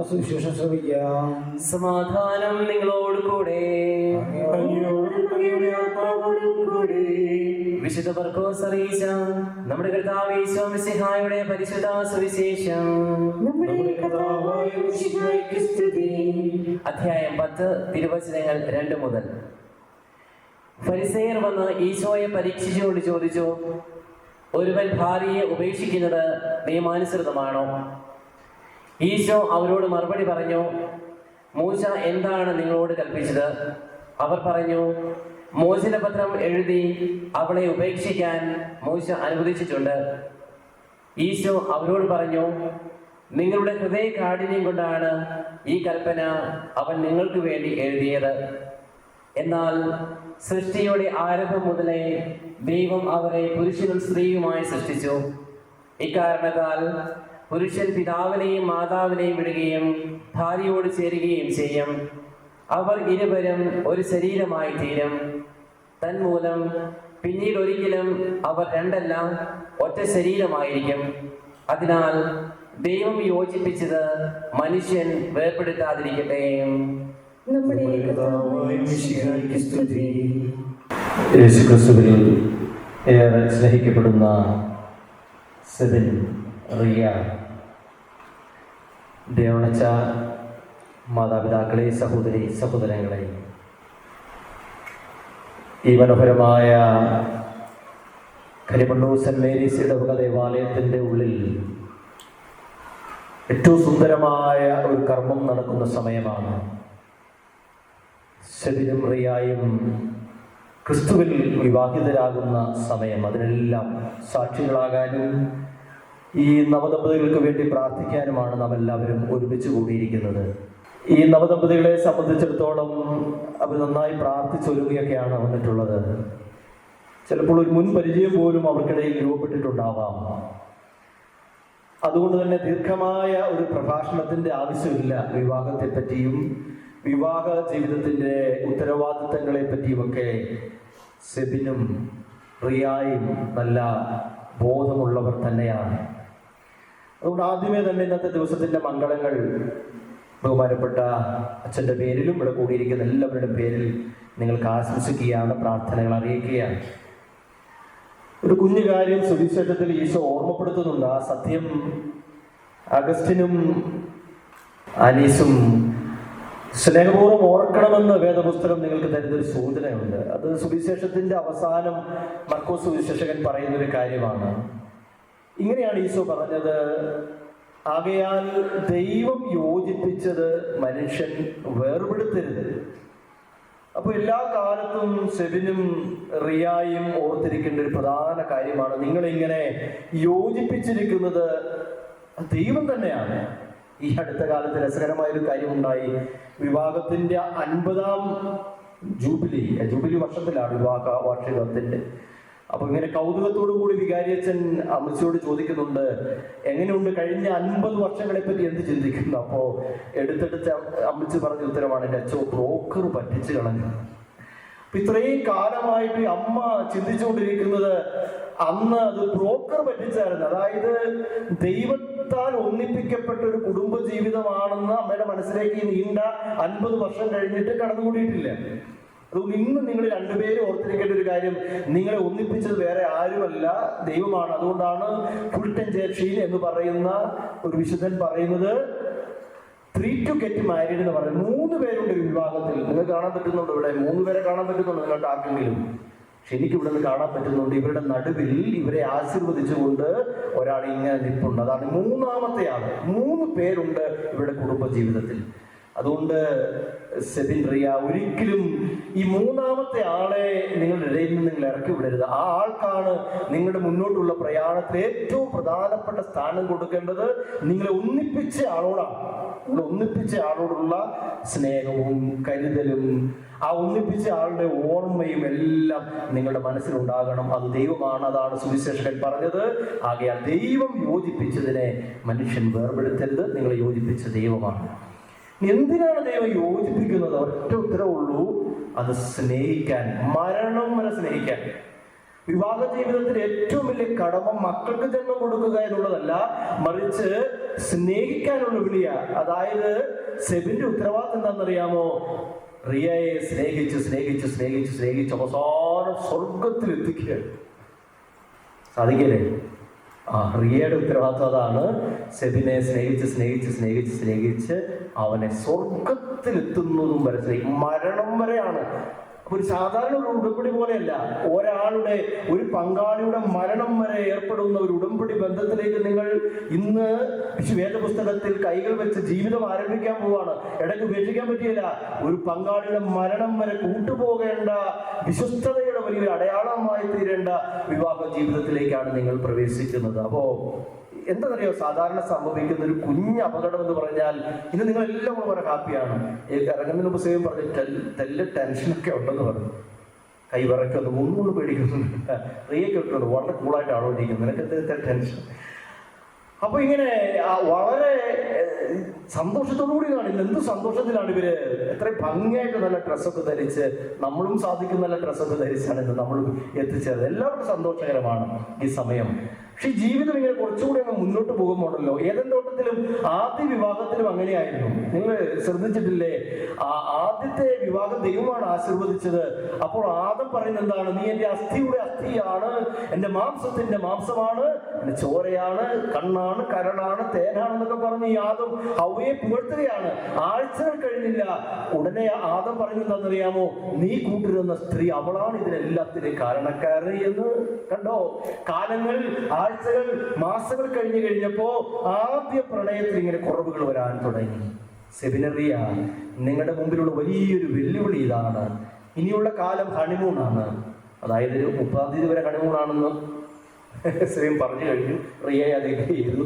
സുവിശേഷം ശ്രമിക്കാം. സമാധാനം നിങ്ങളോട് കൂടെ. വിശുദ്ധ മർക്കോസ് അറിയിച്ച നമ്മുടെ കർത്താവ് യേശു മിശിഹായുടെ പരിശുദ്ധ സുവിശേഷം. അധ്യായം 10 തിരുവചനങ്ങൾ 2 മുതൽ. ഫരിസേയർ വന്ന് ഈശോയെ പരീക്ഷിച്ചുകൊണ്ട് ചോദിച്ചു, ഒരുവൻ ഭാര്യയെ ഉപേക്ഷിക്കുന്നത് നിയമാനുസൃതമാണോ? ഈശോ അവരോട് മറുപടി പറഞ്ഞു, മൂശ എന്താണ് നിങ്ങളോട് കൽപ്പിച്ചത്? അവർ പറഞ്ഞു, മോചനപത്രം എഴുതി അവളെ ഉപേക്ഷിക്കാൻ മൂശ അനുവദിച്ചിട്ടുണ്ട്. ഈശോ അവരോട് പറഞ്ഞു, നിങ്ങളുടെ ഹൃദയ കാഠിന്യം കൊണ്ടാണ് ഈ കൽപ്പന അവൻ നിങ്ങൾക്ക് വേണ്ടി എഴുതിയത്. എന്നാൽ സൃഷ്ടിയുടെ ആരംഭം മുതലേ ദൈവം അവരെ പുരുഷനും സ്ത്രീയുമായി സൃഷ്ടിച്ചു. ഇക്കാരണത്താൽ പുരുഷൻ പിതാവിനെയും മാതാവിനെയും വിടുകയും ഭാര്യയോട് ചേരുകയും ചെയ്യും. അവർ ഇരുവരും ഒരു ശരീരമായി തീരും. തന്മൂലം പിന്നീട് ഒരിക്കലും അവർ രണ്ടല്ല, ഒറ്റ ശരീരമായിരിക്കും. അതിനാൽ ദൈവം യോജിപ്പിച്ചത് മനുഷ്യൻ വേർപെടുത്താതിരിക്കട്ടെ. യേശുക്രിസ്തുവിൽ ഏറെ സ്നേഹിക്കപ്പെടുന്ന സെബിൻ, റിയ, ദേവണച്ച മാതാപിതാക്കളെ, സഹോദരങ്ങളെ, ഈ മനോഹരമായ കരിമണ്ണൂർ സെന്റ് മേരീസ് ഇടവക ദേവാലയത്തിൻ്റെ ഉള്ളിൽ ഏറ്റവും സുന്ദരമായ ഒരു കർമ്മം നടക്കുന്ന സമയമാണ്. സെബിനും റിയായും ക്രിസ്തുവിൽ വിവാഹിതരാകുന്ന സമയം. അതിനെല്ലാം സാക്ഷികളാകാനും ഈ നവദമ്പതികൾക്ക് വേണ്ടി പ്രാർത്ഥിക്കാനുമാണ് നാം എല്ലാവരും ഒരുമിച്ച് കൂടിയിരിക്കുന്നത്. ഈ നവദമ്പതികളെ സംബന്ധിച്ചിടത്തോളം അവർ നന്നായി പ്രാർത്ഥിച്ചൊരുങ്ങിയൊക്കെയാണ് വന്നിട്ടുള്ളത്. ചിലപ്പോൾ ഒരു മുൻ പരിചയം പോലും അവർക്കിടയിൽ രൂപപ്പെട്ടിട്ടുണ്ടാവാം. അതുകൊണ്ട് തന്നെ ദീർഘമായ ഒരു പ്രഭാഷണത്തിൻ്റെ ആവശ്യമില്ല. വിവാഹത്തെ പറ്റിയും വിവാഹ ജീവിതത്തിൻ്റെ ഉത്തരവാദിത്തങ്ങളെ പറ്റിയുമൊക്കെ സെബിനും റിയായും നല്ല ബോധമുള്ളവർ തന്നെയാണ്. അതുകൊണ്ട് ആദ്യമേ തന്നെ ഇന്നത്തെ ദിവസത്തിൻ്റെ മംഗളങ്ങൾ ബഹുമാനപ്പെട്ട അച്ഛൻ്റെ പേരിലും ഇവിടെ കൂടിയിരിക്കുന്ന എല്ലാവരുടെയും പേരിൽ നിങ്ങൾക്ക് ആശംസിക്കുകയാണ്, പ്രാർത്ഥനകൾ അറിയിക്കുകയാണ്. ഒരു കുഞ്ഞു കാര്യം സുവിശേഷത്തിൽ ഈശോ ഓർമ്മപ്പെടുത്തുന്നുണ്ട്. ആ സത്യം അഗസ്റ്റിനും ആനീസും സ്നേഹപൂർവ്വം ഓർക്കണമെന്ന് വേദപുസ്തകം നിങ്ങൾക്ക് തരുന്നൊരു സൂചനയുണ്ട്. അത് സുവിശേഷത്തിന്റെ അവസാനം മർക്കോസ് സുവിശേഷകൻ പറയുന്നൊരു കാര്യമാണ്. ഇങ്ങനെയാണ് ഈശോ പറഞ്ഞത്: ആകയാൽ ദൈവം യോജിപ്പിച്ചത് മനുഷ്യൻ വേർപെടുത്തരുത്. അപ്പൊ എല്ലാ കാലത്തും സെബിനും റിയായും ഓർത്തിരിക്കേണ്ട ഒരു പ്രധാന കാര്യമാണ്, നിങ്ങളിങ്ങനെ യോജിപ്പിച്ചിരിക്കുന്നത് ദൈവം തന്നെയാണ്. ഈ അടുത്ത കാലത്ത് രസകരമായൊരു കാര്യമുണ്ടായി. വിവാഹത്തിന്റെ 50-ാം ജൂബിലി വർഷത്തിലാണ് വിവാഹ വാർഷികത്തിന്റെ. അപ്പൊ ഇങ്ങനെ കൗതുകത്തോടു കൂടി വികാരിയച്ഛൻ അമ്മച്ചിയോട് ചോദിക്കുന്നുണ്ട്, എങ്ങനെയുണ്ട് കഴിഞ്ഞ 50 വർഷങ്ങളെ പറ്റി എന്ത് ചിന്തിക്കുന്നു? അപ്പോ എടുത്തെടുത്ത് അമ്മച്ചി പറഞ്ഞ ഉത്തരമാണ്, എൻ്റെ അച്ഛൻ ബ്രോക്കർ പറ്റിച്ചു കളഞ്ഞു. അപ്പൊ ഇത്രയും കാലമായിട്ട് അമ്മ ചിന്തിച്ചുകൊണ്ടിരിക്കുന്നത് അന്ന് അത് ബ്രോക്കർ പറ്റിച്ചായിരുന്നു. അതായത് ദൈവത്താൽ ഒന്നിപ്പിക്കപ്പെട്ട ഒരു കുടുംബ ജീവിതമാണെന്ന് അമ്മയുടെ മനസ്സിലേക്ക് നീണ്ട 50 വർഷം കഴിഞ്ഞിട്ട് കടന്നുകൂടിയിട്ടില്ല. അതുകൊണ്ട് ഇന്ന് നിങ്ങൾ രണ്ടുപേരും ഓർത്തിരിക്കേണ്ട ഒരു കാര്യം, നിങ്ങളെ ഒന്നിപ്പിച്ചത് വേറെ ആരുമല്ല, ദൈവമാണ്. അതുകൊണ്ടാണ് ഫുൾട്ടൻ ജേർഷീൻ എന്ന് പറയുന്ന ഒരു വിശുദ്ധൻ പറയുന്നത് 3 to get married എന്ന് പറയുന്നത്. 3 പേരുണ്ട് ഒരു വിവാഹത്തിൽ. നിങ്ങൾക്ക് കാണാൻ പറ്റുന്നുണ്ട് ഇവിടെ 3 പേരെ കാണാൻ പറ്റുന്നുണ്ട് നിങ്ങൾക്ക് ആർക്കെങ്കിലും? പക്ഷെ എനിക്ക് ഇവിടെ നിന്ന് കാണാൻ പറ്റുന്നുണ്ട്, ഇവരുടെ നടുവിൽ ഇവരെ ആശീർവദിച്ചുകൊണ്ട് ഒരാൾ ഇങ്ങനെ നിൽപ്പുണ്ട്. അതാണ് 3ാമത്തെ ആള്. 3 പേരുണ്ട് ഇവരുടെ കുടുംബ ജീവിതത്തിൽ. അതുകൊണ്ട് സെബിൻ, റിയ, ഒരിക്കലും ഈ 3ാമത്തെ ആളെ നിങ്ങളുടെ ഇടയിൽ നിന്ന് നിങ്ങൾ ഇറക്കി വിടരുത്. ആ ആൾക്കാണ് നിങ്ങളുടെ മുന്നോട്ടുള്ള പ്രയാണത്തിൽ ഏറ്റവും പ്രധാനപ്പെട്ട സ്ഥാനം കൊടുക്കേണ്ടത്. നിങ്ങളെ ഒന്നിപ്പിച്ച ആളോടാണ്. നിങ്ങൾ ഒന്നിപ്പിച്ച ആളോടുള്ള സ്നേഹവും കരുതലും ആ ഒന്നിപ്പിച്ച ആളുടെ ഓർമ്മയും എല്ലാം നിങ്ങളുടെ മനസ്സിലുണ്ടാകണം. അത് ദൈവമാണ്. അതാണ് സുവിശേഷകൻ പറഞ്ഞത്. ആകയാൽ ദൈവം യോജിപ്പിച്ചതിനെ മനുഷ്യൻ വേർപെടുത്തരുത്. നിങ്ങളെ യോജിപ്പിച്ച ദൈവമാണ്. എന്തിനാണ് ദൈവം യോജിപ്പിക്കുന്നത്? ഒറ്റ ഉത്തരവുള്ളൂ, അത് സ്നേഹിക്കാൻ, മരണം വരെ സ്നേഹിക്കാൻ. വിവാഹ ജീവിതത്തിൽ ഏറ്റവും വലിയ കടമ മക്കൾക്ക് ജന്മം കൊടുക്കുക എന്നുള്ളതല്ല, മറിച്ച് സ്നേഹിക്കാനുള്ള വിളിയ. അതായത് സെബിന്റെ ഉത്തരവാദിത്തം എന്താണെന്നറിയാമോ? റിയയെ സ്നേഹിച്ച് സ്നേഹിച്ച് സ്നേഹിച്ച് സ്നേഹിച്ച് അവസാനം സ്വർഗത്തിൽ എത്തിക്കുക. സാധിക്കല്ലേ? റിയയുടെ ഉത്തരവാദിത്വം അതാണ്. സെബിനെ സ്നേഹിച്ച് സ്നേഹിച്ച് സ്നേഹിച്ച് സ്നേഹിച്ച് അവനെ സ്വർഗത്തിലെത്തുന്നതും വരെ സ്നേഹിക്കും, മരണം വരെയാണ്. ഒരു സാധാരണ ഒരു ഉടമ്പടി പോലെയല്ല. ഒരാളുടെ, ഒരു പങ്കാളിയുടെ മരണം വരെ ഏർപ്പെടുന്ന ഒരു ഉടമ്പടി ബന്ധത്തിലേക്ക് നിങ്ങൾ ഇന്ന് വേദപുസ്തകത്തിൽ കൈകൾ വെച്ച് ജീവിതം ആരംഭിക്കാൻ പോവാണ്. ഇടയ്ക്ക് ഉപേക്ഷിക്കാൻ പറ്റിയില്ല. ഒരു പങ്കാളിയുടെ മരണം വരെ കൂട്ടുപോകേണ്ട, വിശ്വസ്തതയുടെ വലിയൊരു അടയാളമായി തീരേണ്ട വിവാഹ ജീവിതത്തിലേക്കാണ് നിങ്ങൾ പ്രവേശിക്കുന്നത്. അപ്പോ എന്താണെന്നറിയോ സാധാരണ സംഭവിക്കുന്ന ഒരു കുഞ്ഞ് അപകടം എന്ന് പറഞ്ഞാൽ, ഇന്ന് നിങ്ങളെല്ലാം വളരെ ഹാപ്പിയാണ്. ഇറങ്ങുന്നതിന് മുമ്പ് സേവം പറഞ്ഞു ടെൻഷനൊക്കെ ഉണ്ടെന്ന് പറഞ്ഞു, കൈ വിറയ്ക്കുന്നു, ഒന്നുകൊണ്ട് പേടിക്കുന്നുണ്ട്. റിയൊക്കെ ഇട്ടുണ്ട്, വളരെ കൂളായിട്ട് ആളോടിക്കുന്നു, നിനക്ക് എന്തൊക്കെ ടെൻഷൻ. അപ്പൊ ഇങ്ങനെ വളരെ സന്തോഷത്തോടു കൂടി കാണില്ല. എന്ത് സന്തോഷത്തിലാണ് ഇവര് എത്ര ഭംഗിയായിട്ട് നല്ല ഡ്രസ്സൊക്കെ ധരിച്ച്, നമ്മളും സാധിക്കും നല്ല ഡ്രസ്സൊക്കെ ധരിച്ചാണ് ഇന്ന് നമ്മളും എത്തിച്ചേർന്നത്. എല്ലാവർക്കും സന്തോഷകരമാണ് ഈ സമയം. പക്ഷെ ജീവിതം ഇങ്ങനെ കുറച്ചുകൂടി അങ്ങ് മുന്നോട്ട് പോകുമ്പോഴല്ലോ, ഏതെൻ തോട്ടത്തിലും ആദ്യ വിവാഹത്തിലും അങ്ങനെയായിരുന്നു. നിങ്ങൾ ശ്രദ്ധിച്ചിട്ടില്ലേ? ആദ്യത്തെ വിവാഹം ദൈവമാണ് ആശീർവദിച്ചത്. അപ്പോൾ ആദം പറയുന്നത് എന്താണ്? നീ എന്റെ അസ്ഥിയുടെ അസ്ഥിയാണ്, എന്റെ മാംസത്തിന്റെ മാംസമാണ്, എന്റെ ചോരയാണ്, കണ്ണാണ്, കരളാണ്, തേനാണെന്നൊക്കെ പറഞ്ഞ് ഈ ആദം ഹവ്വയെ പുകഴ്ത്തുകയാണ്. ആഴ്ചകൾ കഴിഞ്ഞില്ല, ഉടനെ ആദം പറയുന്നതെന്നറിയാമോ? നീ കൂട്ടിരുന്ന സ്ത്രീ അവളാണ് ഇതിനെല്ലാത്തിനും കാരണക്കാരി എന്ന്. കണ്ടോ? കാലങ്ങൾ, ആഴ്ചകൾ, മാസങ്ങൾ കഴിഞ്ഞപ്പോ ആദ്യ പ്രണയത്തിൽ ഇങ്ങനെ കുറവുകൾ വരാൻ തുടങ്ങി. സെബിനറിയ, നിങ്ങളുടെ മുമ്പിലുള്ള വലിയൊരു വെല്ലുവിളി ഇതാണ്. ഇനിയുള്ള കാലം ഹണിമൂണാണ്. അതായത് 30-ാം തീയതി വരെ ഹണിമൂണാണെന്ന് സെബിൻ പറഞ്ഞു കഴിഞ്ഞു. റിയ അതൊക്കെ ചെയ്തു.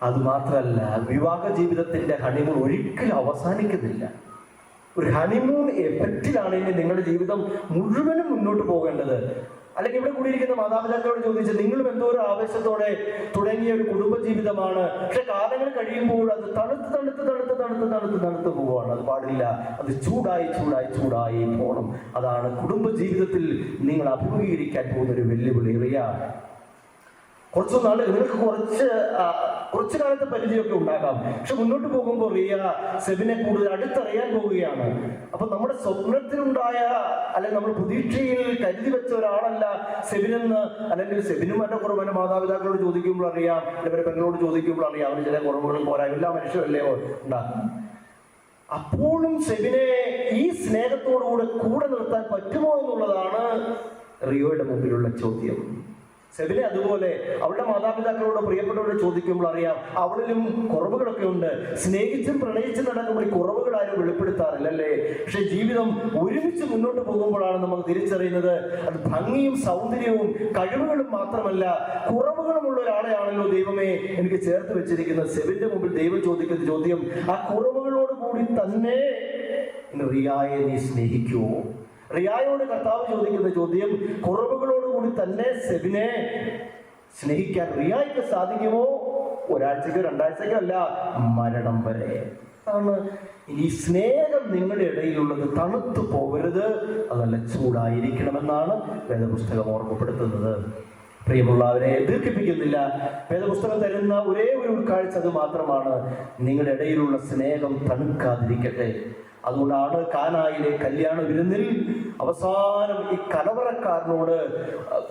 അത് മാത്രമല്ല, വിവാഹ ജീവിതത്തിന്റെ ഹണിമൂൺ ഒരിക്കലും അവസാനിക്കുന്നില്ല. ഒരു ഹണിമൂൺ എഫക്റ്റിലാണ് ഇനി നിങ്ങളുടെ ജീവിതം മുഴുവനും മുന്നോട്ട് പോകേണ്ടത്. അല്ലെങ്കിൽ ഇവിടെ കൂടിയിരിക്കുന്ന മാതാപിതാക്കളോട് ചോദിച്ചാൽ നിങ്ങളും എന്തോ ഒരു ആവേശത്തോടെ തുടങ്ങിയ ഒരു കുടുംബ ജീവിതമാണ്. പക്ഷെ കാലങ്ങൾ കഴിയുമ്പോൾ അത് തണുത്ത് പോവാണ്. അത് പാടില്ല. അത് ചൂടായി പോകണം. അതാണ് കുടുംബ ജീവിതത്തിൽ നിങ്ങൾ അഭിമുഖീകരിക്കാൻ പോകുന്ന ഒരു വെല്ലുവിളി. കുറച്ചു നാൾ നിങ്ങൾക്ക് കുറച്ച് കുറച്ചു കാലത്തെ പരിചയമൊക്കെ ഉണ്ടാകാം. പക്ഷെ മുന്നോട്ട് പോകുമ്പോൾ റിയ സെബിനെ കൂടുതൽ അടുത്തറിയാൻ പോവുകയാണ്. അപ്പൊ നമ്മുടെ സ്വപ്നത്തിലുണ്ടായ അല്ലെങ്കിൽ നമ്മൾ പ്രതീക്ഷയിൽ കരുതി വെച്ച ഒരാളല്ല സെബിനെന്ന്, അല്ലെങ്കിൽ സെബിനും എന്റെ കുറവ് മാതാപിതാക്കളോട് ചോദിക്കുമ്പോൾ അറിയാം, അല്ലെങ്കിൽ പെങ്ങളോട് ചോദിക്കുമ്പോൾ അറിയാം അവന് ചില കുറവുകളും പോരായും എല്ലാ മനുഷ്യരല്ലേ ഉണ്ടാകും. അപ്പോഴും സെബിനെ ഈ സ്നേഹത്തോടുകൂടെ കൂടെ നിർത്താൻ പറ്റുമോ എന്നുള്ളതാണ് റിയോയുടെ മുമ്പിലുള്ള ചോദ്യം. സെബിനെ അതുപോലെ അവളുടെ മാതാപിതാക്കളോട് പ്രിയപ്പെട്ടവരോട് ചോദിക്കുമ്പോൾ അറിയാം അവളിലും കുറവുകളൊക്കെ ഉണ്ട്. സ്നേഹിച്ചും പ്രണയിച്ചും നടക്കുമ്പോൾ ഈ കുറവുകൾ ആരും വെളിപ്പെടുത്താറില്ല അല്ലേ? പക്ഷെ ജീവിതം ഒരുമിച്ച് മുന്നോട്ട് പോകുമ്പോഴാണ് നമ്മൾ തിരിച്ചറിയുന്നത് അത് ഭംഗിയും സൗന്ദര്യവും കഴിവുകളും മാത്രമല്ല കുറവുകളുമുള്ള ഒരാളെയാണല്ലോ ദൈവമേ എനിക്ക് ചേർത്ത് വെച്ചിരിക്കുന്നത്. സെബിന്റെ മുമ്പിൽ ദൈവം ചോദിക്കുന്ന ചോദ്യം ആ കുറവുകളോട് കൂടി തന്നെ റിയായെ നീ സ്നേഹിക്കുവോ? റിയായോട് കർത്താവ് ചോദിക്കുന്ന ചോദ്യം കുറവുകളോടുകൂടി തന്നെ സെബിനെ സ്നേഹിക്കാൻ റിയായ്ക്ക് സാധിക്കുമോ? ഒരാഴ്ചക്കോ രണ്ടാഴ്ചക്കോ അല്ല, മരണം വരെ. ആണ് ഈ സ്നേഹം നിങ്ങളുടെ ഇടയിലുള്ളത് തണുത്തു പോകരുത്, അതല്ല ചൂടായിരിക്കണമെന്നാണ് വേദപുസ്തകം ഓർമ്മപ്പെടുത്തുന്നത്. പ്രിയമുള്ളവരെ ദീർഘിപ്പിക്കുന്നില്ല, വേദപുസ്തകം തരുന്ന ഒരേ ഒരു ഉൾക്കാഴ്ച അത് മാത്രമാണ്, നിങ്ങളുടെ ഇടയിലുള്ള സ്നേഹം തണുക്കാതിരിക്കട്ടെ. അതുകൊണ്ടാണ് കാനായിലെ കല്യാണ വിരുന്നിൽ അവസാനം ഈ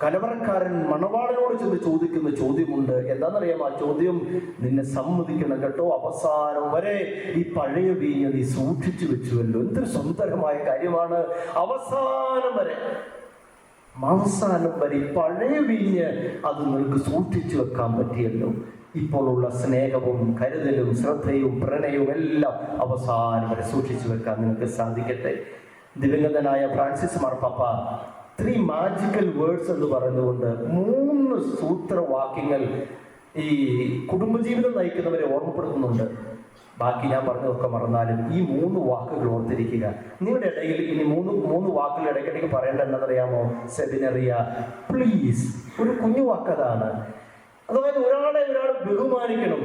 കലവറക്കാരൻ മണവാളനോട് ചെന്ന് ചോദിക്കുന്ന ചോദ്യമുണ്ട്. എന്താണെന്നറിയാം ആ ചോദ്യം? നിന്നെ സമ്മതിക്കണം കേട്ടോ, അവസാനം വരെ ഈ പഴയ വീഞ്ഞ് നീ സൂക്ഷിച്ചു വെച്ചുവല്ലോ. എന്തൊരു സുന്ദരമായ കാര്യമാണ്. അവസാനം വരെ പഴയ വീഞ്ഞ് അത് നിനക്ക് സൂക്ഷിച്ചു വെക്കാൻ പറ്റിയല്ലോ. ഇപ്പോഴുള്ള സ്നേഹവും കരുതലും ശ്രദ്ധയും പ്രണയവും എല്ലാം അവസാനം വരെ സൂക്ഷിച്ചു വെക്കാൻ നിങ്ങൾക്ക് സാധിക്കട്ടെ. ദിവംഗതനായ ഫ്രാൻസിസ് മാർപ്പാപ്പ 3 മാജിക്കൽ വേർഡ്സ് എന്ന് പറഞ്ഞുകൊണ്ട് 3 സൂത്രവാക്യങ്ങൾ ഈ കുടുംബജീവിതം നയിക്കുന്നവരെ ഓർമ്മപ്പെടുത്തുന്നുണ്ട്. ബാക്കി ഞാൻ പറഞ്ഞതൊക്കെ മറന്നാലും ഈ 3 വാക്കുകൾ ഓർത്തിരിക്കുക. നിങ്ങളുടെ ഇടയിൽ ഇനി മൂന്ന് വാക്കുകൾ ഇടയ്ക്കിടയ്ക്ക് പറയേണ്ട എന്നറിയാമോ? സെബിനറിയ, പ്ലീസ്. ഒരു കുഞ്ഞു വാക്കതാണ്. അതായത് ഒരാൾ ബഹുമാനിക്കണം.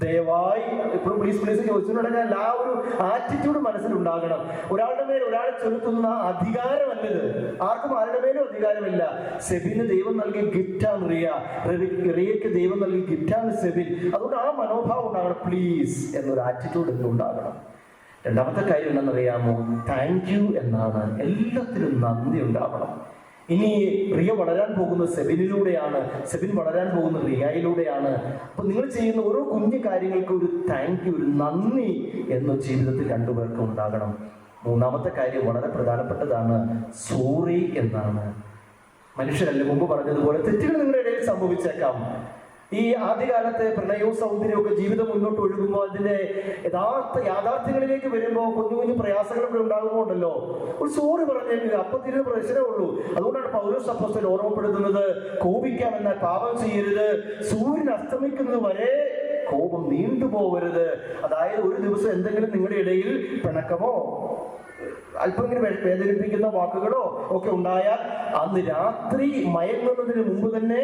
ദയവായി എപ്പോഴും പ്ലീസ് ചോദിച്ചിട്ടുണ്ടെങ്കിൽ എല്ലാ ഒരു ആറ്റിറ്റ്യൂഡ് മനസ്സിലുണ്ടാകണം. ഒരാളുടെ മേൽ ഒരാളെ ചെലുത്തുന്ന അധികാരമല്ലത്. ആർക്കും ആരുടെ മേലും അധികാരമില്ല. സെബിന് ദൈവം നൽകിയ ഗിഫ്റ്റാണ് റിയയ്ക്ക് ദൈവം നൽകിയ ഗിഫ്റ്റാണ് സെബിൻ. അതുകൊണ്ട് ആ മനോഭാവം ഉണ്ടാകണം. പ്ലീസ് എന്നൊരു ആറ്റിറ്റ്യൂഡ് ഉണ്ടാകണം. രണ്ടാമത്തെ കാര്യം എന്താണെന്നറിയാമോ? താങ്ക് യു എന്നാണ്. എല്ലാത്തിലും നന്ദി ഉണ്ടാവണം. ഇനി റിയ വളരാൻ പോകുന്നത് സെബിനിലൂടെയാണ്, സെബിൻ വളരാൻ പോകുന്നത് റിയയിലൂടെയാണ്. അപ്പൊ നിങ്ങൾ ചെയ്യുന്ന ഓരോ കുഞ്ഞു കാര്യങ്ങൾക്ക് ഒരു താങ്ക് യു, ഒരു നന്ദി എന്ന ജീവിതത്തിൽ രണ്ടുപേർക്കും ഉണ്ടാകണം. മൂന്നാമത്തെ കാര്യം വളരെ പ്രധാനപ്പെട്ടതാണ്, സോറി എന്നാണ്. മനുഷ്യരല്ല മുമ്പ് പറഞ്ഞതുപോലെ തെറ്റുകൾ നിങ്ങളുടെ ഇടയിൽ സംഭവിച്ചേക്കാം. ഈ ആദ്യകാലത്തെ പ്രണയവും സൗന്ദര്യവും ഒക്കെ ജീവിതം മുന്നോട്ട് ഒഴുകുമ്പോൾ അതിന്റെ യാഥാർത്ഥ്യങ്ങളിലേക്ക് വരുമ്പോൾ കുഞ്ഞു പ്രയാസങ്ങളൊക്കെ ഉണ്ടാകുമ്പോണ്ടല്ലോ ഒരു സോറി പറഞ്ഞേക്കുക. അപ്പത്തിന് പ്രശ്നമേ ഉള്ളൂ. അതുകൊണ്ടാണ് പൗലോസ് അപ്പോസ്തലൻ ഓർമ്മപ്പെടുത്തുന്നത്, കോപിക്കാമെന്നാൽ പാപം ചെയ്യരുത്, സൂര്യൻ അസ്തമിക്കുന്നത് വരെ കോപം നീണ്ടുപോകരുത്. അതായത് ഒരു ദിവസം എന്തെങ്കിലും നിങ്ങളുടെ ഇടയിൽ പിണക്കമോ അല്പം ഇങ്ങനെ വേദനിപ്പിക്കുന്ന വാക്കുകളോ ഒക്കെ ഉണ്ടായാൽ അന്ന് രാത്രി മയങ്ങുന്നതിന് മുമ്പ് തന്നെ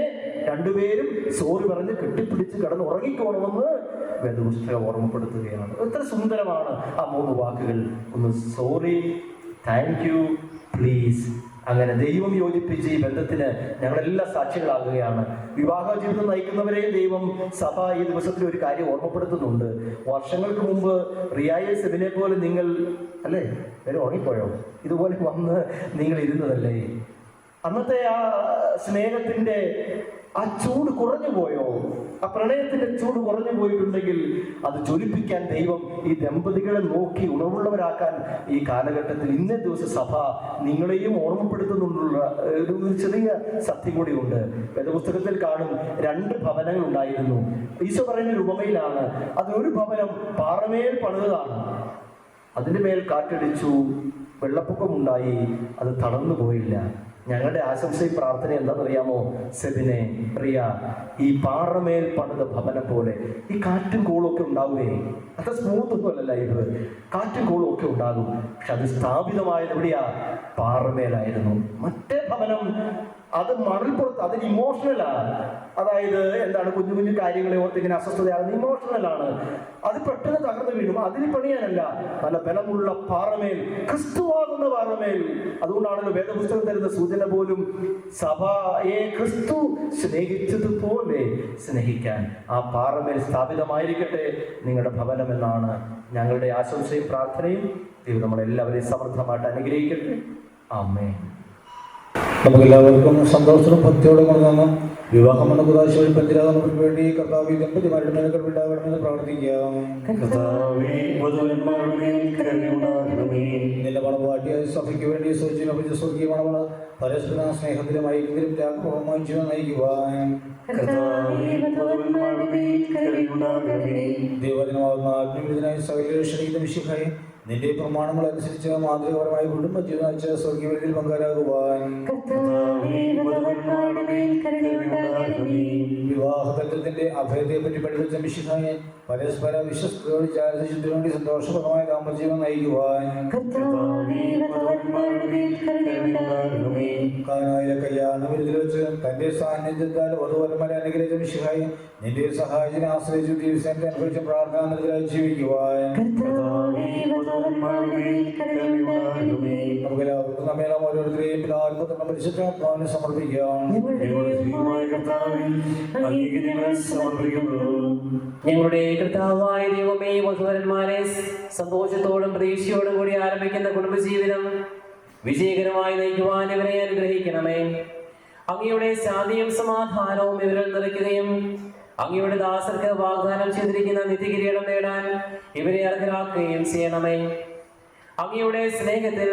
രണ്ടുപേരും സോറി പറഞ്ഞ് കെട്ടിപ്പിടിച്ച് കിടന്ന് ഉറങ്ങിക്കോണമെന്ന് വേദപുസ്തകം ഓർമ്മപ്പെടുത്തുകയാണ്. എത്ര സുന്ദരമാണ് ആ 3 വാക്കുകൾ. ഒന്ന് സോറി, താങ്ക് യു, പ്ലീസ്. അങ്ങനെ ദൈവം യോജിപ്പിച്ച് ഈ ബന്ധത്തിന് ഞങ്ങളെല്ലാം സാക്ഷികളാകുകയാണ്. വിവാഹ ജീവിതം നയിക്കുന്നവരെയും ദൈവം സഭ ഈ ദിവസത്തിൽ ഒരു കാര്യം ഓർമ്മപ്പെടുത്തുന്നുണ്ട്. വർഷങ്ങൾക്ക് മുമ്പ് റിയായെ സെബിനെ പോലെ നിങ്ങൾ അല്ലേ ഉറങ്ങിപ്പോയോ? ഇതുപോലെ വന്ന് നിങ്ങൾ ഇരുന്നതല്ലേ? അന്നത്തെ ആ സ്നേഹത്തിന്റെ ആ ചൂട് കുറഞ്ഞു പോയോ? ആ പ്രണയത്തിന്റെ ചൂട് കുറഞ്ഞു പോയിട്ടുണ്ടെങ്കിൽ അത് ജ്വലിപ്പിക്കാൻ ദൈവം ഈ ദമ്പതികളെ നോക്കി ഉണർവുള്ളവരാക്കാൻ ഈ കാലഘട്ടത്തിൽ ഇന്നേ ദിവസം സഭ നിങ്ങളെയും ഓർമ്മപ്പെടുത്തുന്നുള്ള ഒരു ചെറിയ സത്യം കൂടിയുണ്ട്. വേദപുസ്തകത്തിൽ കാണും 2 ഭവനങ്ങൾ ഉണ്ടായിരുന്നു. ഈശോ പറയുന്ന ഉപമയിലാണ്. അതിലൊരു ഭവനം പാറമേൽ പണിതാണ്. അതിന്റെ മേൽ കാറ്റടിച്ചു, വെള്ളപ്പൊക്കമുണ്ടായി, അത് തളർന്നു പോയില്ല. ഞങ്ങളുടെ ആശംസയും പ്രാർത്ഥന എന്താണെന്നറിയാമോ? സെബിനെ, റിയ, ഈ പാറമേൽ പണിത ഭവനം പോലെ ഈ കാറ്റും കോളും ഒക്കെ ഉണ്ടാവുകേ. അത്ര സ്മൂത്ത് ഒന്നുമല്ല ലൈഫ്. കാറ്റും കോളും ഒക്കെ ഉണ്ടാകും. പക്ഷെ അത് സ്ഥാപിതമായത് എവിടെയാ? പാറമേലായിരുന്നു. മറ്റേ ഭവനം അത് മണൽപ്പുറത്ത്, അതിന് ഇമോഷണലാണ്. അതായത് എന്താണ്, കുഞ്ഞു കുഞ്ഞു കാര്യങ്ങളെ ഓർത്ത് ഇങ്ങനെ അസ്വസ്ഥതയാണ്, ഇമോഷണലാണ്. അത് പെട്ടെന്ന് തകർന്നു വീഴും. അതിന് പണിയാനല്ല, നല്ല ബലമുള്ള പാറമേൽ, ക്രിസ്തുവാകുന്ന പാറമേൽ. അതുകൊണ്ടാണല്ലോ വേദപുസ്തകം തരുന്ന സൂചന പോലും, സഭയെ ക്രിസ്തു സ്നേഹിച്ചതുപോലെ സ്നേഹിക്കാൻ ആ പാറമേൽ സ്ഥാപിതമായിരിക്കട്ടെ നിങ്ങളുടെ ഭവനം എന്നാണ് ഞങ്ങളുടെ ആശംസയും പ്രാർത്ഥനയും. ദൈവം നമ്മളെല്ലാവരെയും സമൃദ്ധമായിട്ട് അനുഗ്രഹിക്കട്ടെ. ആമേൻ. നമുക്കെല്ലാവർക്കും സന്തോഷവും ഭക്തിയോടെ കൊണ്ടുവന്ന വിവാഹമെന്ന കുദാശ വഴി പന്തിരാകുന്നവർക്ക് വേണ്ടി കർത്താവ് ദമ്പതിമാരുടെ മേൽ കൃപയുണ്ടാകണമെന്ന് പ്രാർത്ഥിക്കാം. നിന്റെ മണവാട്ടിയായ സഭയ്ക്ക് വേണ്ടി സ്വർഗീയ മണവള പരസ്പര സ്നേഹത്തിലും ഐക്യത്തിലും ത്യാഗം നയിക്കുവാൻ ദൈവജനമാകുന്ന ആത്മീയനായി സകല ക്ഷണിക്കുന്ന വിശുദ്ധായി നിന്റെ പ്രമാണങ്ങൾ അനുസരിച്ച് മാതൃകപരമായി കുടുംബ ജീവിത സ്വർഗീയത്തിൽ പങ്കാരാകുവാൻ വിവാഹബന്ധത്തിന്റെ അഭയത്തെ പറ്റി പഠിപ്പിച്ച മിശിഹായെ പരസ്പര വിശ്വസ്തയോട് ചാരിത്രത്തിനു വേണ്ടി സന്തോഷപ്രദമായ ദാമ്പത്യജീവൻ നയിക്കുവാൻ കാനായിലെ കല്യാണ വിരുന്നിൽ വെച്ച് തന്റെ സാന്നിധ്യത്താൽ വധുവരന്മാരെ അനുഗ്രഹിച്ച മിശിഹായെ നിന്റെ സഹായത്തിനെ ആശ്രയിച്ചു ദിവസത്തെ അനുഭവിച്ച പ്രാർത്ഥനാനിരതരായി ജീവിക്കുവാൻ നമുക്കെല്ലാവർക്കും നമ്മെല്ലാം ഓരോരുത്തരെയും പിതാവിനും പരിശുദ്ധാത്മാവിനെ സമർപ്പിക്കാം. ഞങ്ങളുടെ കർത്താവായ ദൈവമേ, വധുവരന്മാരെ സന്തോഷത്തോടും പ്രതീക്ഷയോടും കൂടി ആരംഭിക്കുന്ന കുടുംബജീവിതം വിജയകരമായി നയിക്കുവാൻ ഇവരെ അനുഗ്രഹിക്കണമേ. അങ്ങയുടെ ശാന്തിയും സമാധാനവും ഇവരിൽ നിറയ്ക്കുകയും അങ്ങയുടെ ദാസർക്ക് വാഗ്ദാനം ചെയ്തിരിക്കുന്ന നിത്യകിരീടം നേടാൻ ഇവരെ അർഹരാക്കുകയും ചെയ്യണമേ. അങ്ങയുടെ സ്നേഹത്തിൽ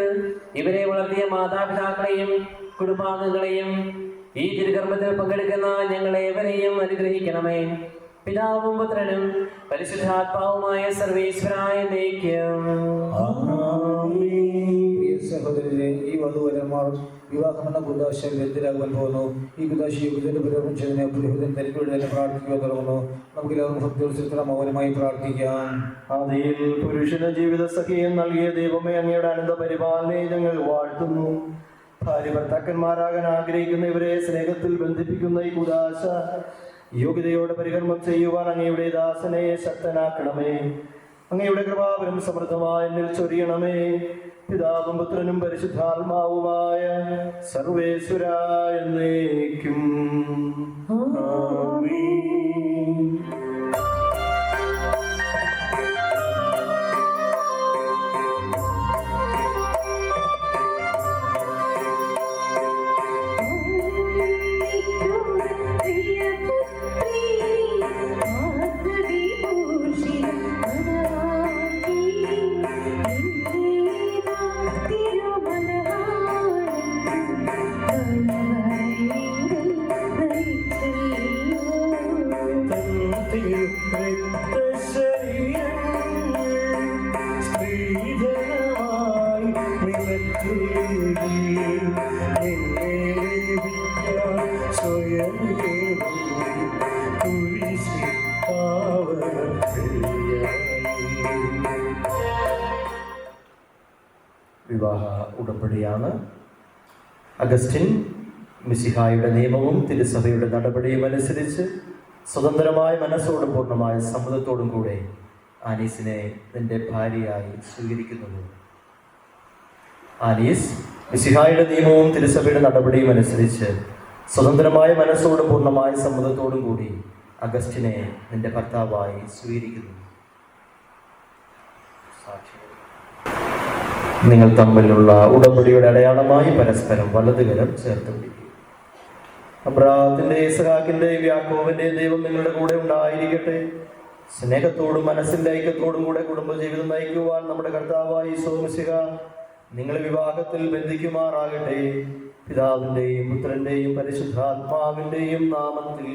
ഇവരെ വളർത്തിയ മാതാപിതാക്കളെയും കുടുംബാംഗങ്ങളെയും ഈ തിരുകർമ്മത്തിൽ പങ്കെടുക്കുന്ന ഞങ്ങളേവരെയും അനുഗ്രഹിക്കണമേ. പിതാവും പുത്രനും പരിശുദ്ധാത്മാവുമായ സർവേശ്വരായ നയിക്കും. സഹോദരരെ, ഈ വധുവരന്മാർ വിവാഹമെന്ന കുദാശയിൽ എതിരാകുവാൻ പോകുന്നു. ഈ കുദാശ യുഗത്തിന്റെ പുരോഗമിച്ചതിനെ പുരോഹിതൻ തനിക്കുവേണ്ടി തന്നെ പ്രാർത്ഥിക്കുവാൻ തുടങ്ങുന്നു. നമുക്ക് എല്ലാവരും ഭക്തിയോത്സവത്തിന് മൗനമായി പ്രാർത്ഥിക്കാം. ആദിയിൽ പുരുഷന് ജീവിത സഖ്യം നൽകിയ ദൈവമേ, അങ്ങയുടെ അനന്ത പരിപാലനയെ ഞങ്ങൾ വാഴ്ത്തുന്നു. ഭാര്യ ഭർത്താക്കന്മാരാകാൻ ആഗ്രഹിക്കുന്ന ഇവരെ സ്നേഹത്തിൽ ബന്ധിപ്പിക്കുന്ന ഈ കുദാശ യോഗ്യതയോടെ പരികർമ്മം ചെയ്യുവാൻ അങ്ങയുടെ ദാസനെ ശക്തനാക്കണമേ. അങ്ങയുടെ കൃപാവരം സമൃദ്ധമായി എന്നിൽ ചൊരിയണമേ. പിതാവും പുത്രനും പരിശുദ്ധാത്മാവുമായ സർവേശ്വരായ എന്നേക്കും. വിവാഹ ഉടമ്പടിയാണ്. അഗസ്റ്റിൻ മിശിഹായുടെ നിയമവും തിരുസഭയുടെ നടപടിയും അനുസരിച്ച് സ്വതന്ത്രമായ മനസ്സോടും പൂർണ്ണമായ സമ്മതത്തോടും കൂടെ ആനീസിനെ നിന്റെ ഭാര്യയായി സ്വീകരിക്കുന്നത്. ആനീസ് മിശിഹായുടെ നിയമവും തിരുസഭയുടെ നടപടിയും അനുസരിച്ച് സ്വതന്ത്രമായ മനസ്സോടും പൂർണ്ണമായ സമ്മതത്തോടും കൂടി അഗസ്റ്റിനെ നിന്റെ ഭർത്താവായി സ്വീകരിക്കുന്നു. നിങ്ങൾ തമ്മിലുള്ള ഉടമ്പടിയുടെ അടയാളമായി പരസ്പരം വലതുകരം ചേർത്ത് പിടിക്കുക. അബ്രാഹത്തിന്റെ, ഇസ്ഹാക്കിന്റെയും യാക്കോബിന്റെയും ദൈവം നിങ്ങളുടെ കൂടെ ഉണ്ടായിരിക്കട്ടെ. സ്നേഹത്തോടും മനസ്സിന്റെ ഐക്യത്തോടും കൂടെ കുടുംബജീവിതം നയിക്കുവാൻ നമ്മുടെ കർത്താവായ ഈശോ മിശിഹ നിങ്ങളെ വിവാഹത്തിൽ ബന്ധിക്കുമാറാകട്ടെ. പിതാവിന്റെയും പുത്രന്റെയും പരിശുദ്ധാത്മാവിന്റെയും നാമത്തിൽ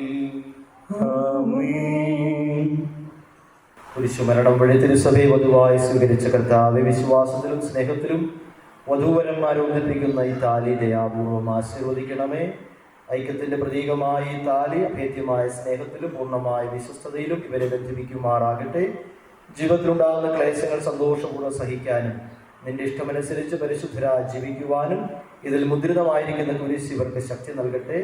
ആമേൻ. കുരിശുമരണം വഴി തിരുസഭയെ വധുവായി സ്വീകരിച്ച കർത്താവെ, വിശ്വാസത്തിലും സ്നേഹത്തിലും വധൂവരന്മാരെ ഒന്നിപ്പിക്കുന്ന ഈ താലി ദയാപൂർവം ആശീർവദിക്കണമേ. ഐക്യത്തിന്റെ പ്രതീകമായി ഈ താലി അഭേദ്യമായ സ്നേഹത്തിലും പൂർണ്ണമായ വിശ്വസ്തതയിലും ഇവരെ ബന്ധിപ്പിക്കുമാറാകട്ടെ. ജീവിതത്തിലുണ്ടാകുന്ന ക്ലേശങ്ങൾ സന്തോഷപൂർവ്വം സഹിക്കാനും നിന്റെ ഇഷ്ടമനുസരിച്ച് പരിശുദ്ധരായി ജീവിക്കുവാനും ഇതിൽ മുദ്രിതമായിരിക്കുന്ന കുരിശ് ഇവർക്ക് ശക്തി നൽകട്ടെ.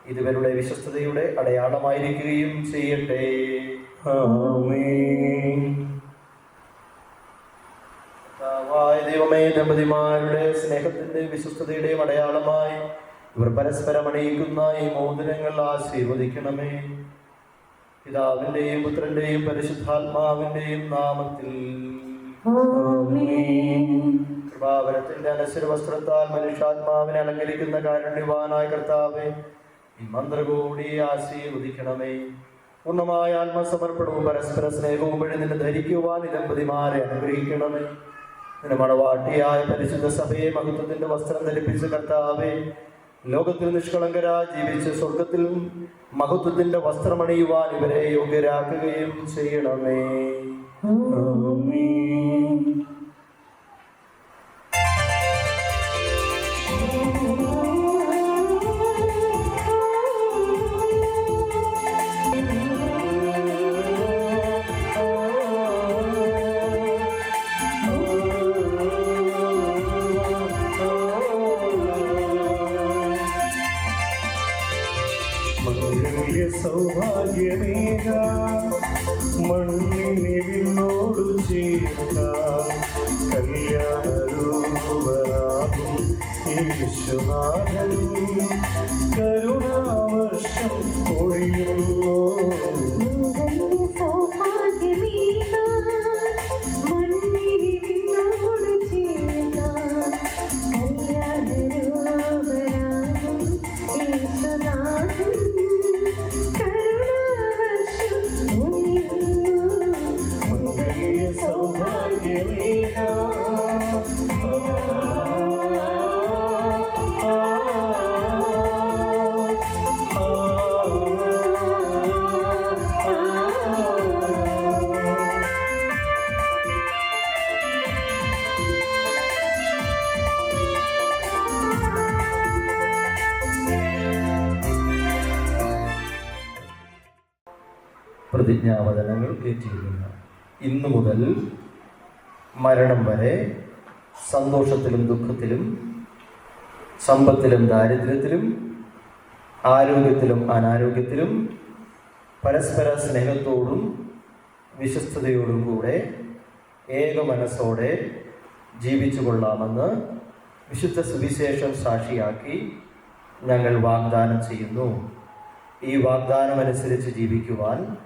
ഇതുവരുടെ വിശ്വസ്തതയുടെ അടയാളമായിരിക്കുകയും ചെയ്യട്ടെ. ആമേൻ. ദൈവമേ, ദമ്പതിമാരുടെ സ്നേഹത്തിന്റെ വിശ്വസ്തതയുടെയും അടയാളമായി ഇവർ പരസ്പരം അണിയിക്കുന്ന ഈ മോതിരങ്ങൾ ആശീർവദിക്കണമേ. പിതാവിന്റെയും പുത്രന്റെയും പരിശുദ്ധാത്മാവിന്റെയും നാമത്തിൽ. കൃപാവരത്തിന്റെ അനശ്വര വസ്ത്രത്താൽ മനുഷ്യാത്മാവിനെ അലങ്കരിക്കുന്ന കാരുണ്യവാനായ കർത്താവേ, ഈ മന്ത്രകൂടി ആശീർവദിക്കണമേ. പൂർണ്ണമായ ആത്മസമർപ്പണവും പരസ്പര സ്നേഹവും വഴി നിന്നെ ധരിക്കുവാൻ ഈ ദമ്പതിമാരെ അനുഗ്രഹിക്കണമേ. നിന്റെ മണവാട്ടിയായ പരിശുദ്ധ സഭയെ മഹത്വത്തിന്റെ വസ്ത്രം ധരിപ്പിച്ച കർത്താവേ, ലോകത്തിൽ നിഷ്കളങ്കരായി ജീവിച്ച് സ്വർഗത്തിൽ മഹത്വത്തിന്റെ വസ്ത്രമണിയുവാൻ ഇവരെ യോഗ്യരാക്കുകയും ചെയ്യണമേ. സൗഭാഗ്യമേക മണ്ണിനെ വിണ്ണോടു ചേർത്ത കല്യാണരൂപനാകും യേശുനാഥൻ കരുണാവർഷം പൊഴിയുന്നു. പ്രതിജ്ഞാവചനങ്ങൾ ഏറ്റിരിക്കുന്നു. ഇന്നു മുതൽ മരണം വരെ സന്തോഷത്തിലും ദുഃഖത്തിലും സമ്പത്തിലും ദാരിദ്ര്യത്തിലും ആരോഗ്യത്തിലും അനാരോഗ്യത്തിലും പരസ്പര സ്നേഹത്തോടും വിശ്വസ്തയോടും കൂടെ ഏക മനസ്സോടെ ജീവിച്ചു കൊള്ളാമെന്ന് വിശുദ്ധ സുവിശേഷം സാക്ഷിയാക്കി ഞങ്ങൾ വാഗ്ദാനം ചെയ്യുന്നു. ഈ വാഗ്ദാനമനുസരിച്ച് ജീവിക്കുവാൻ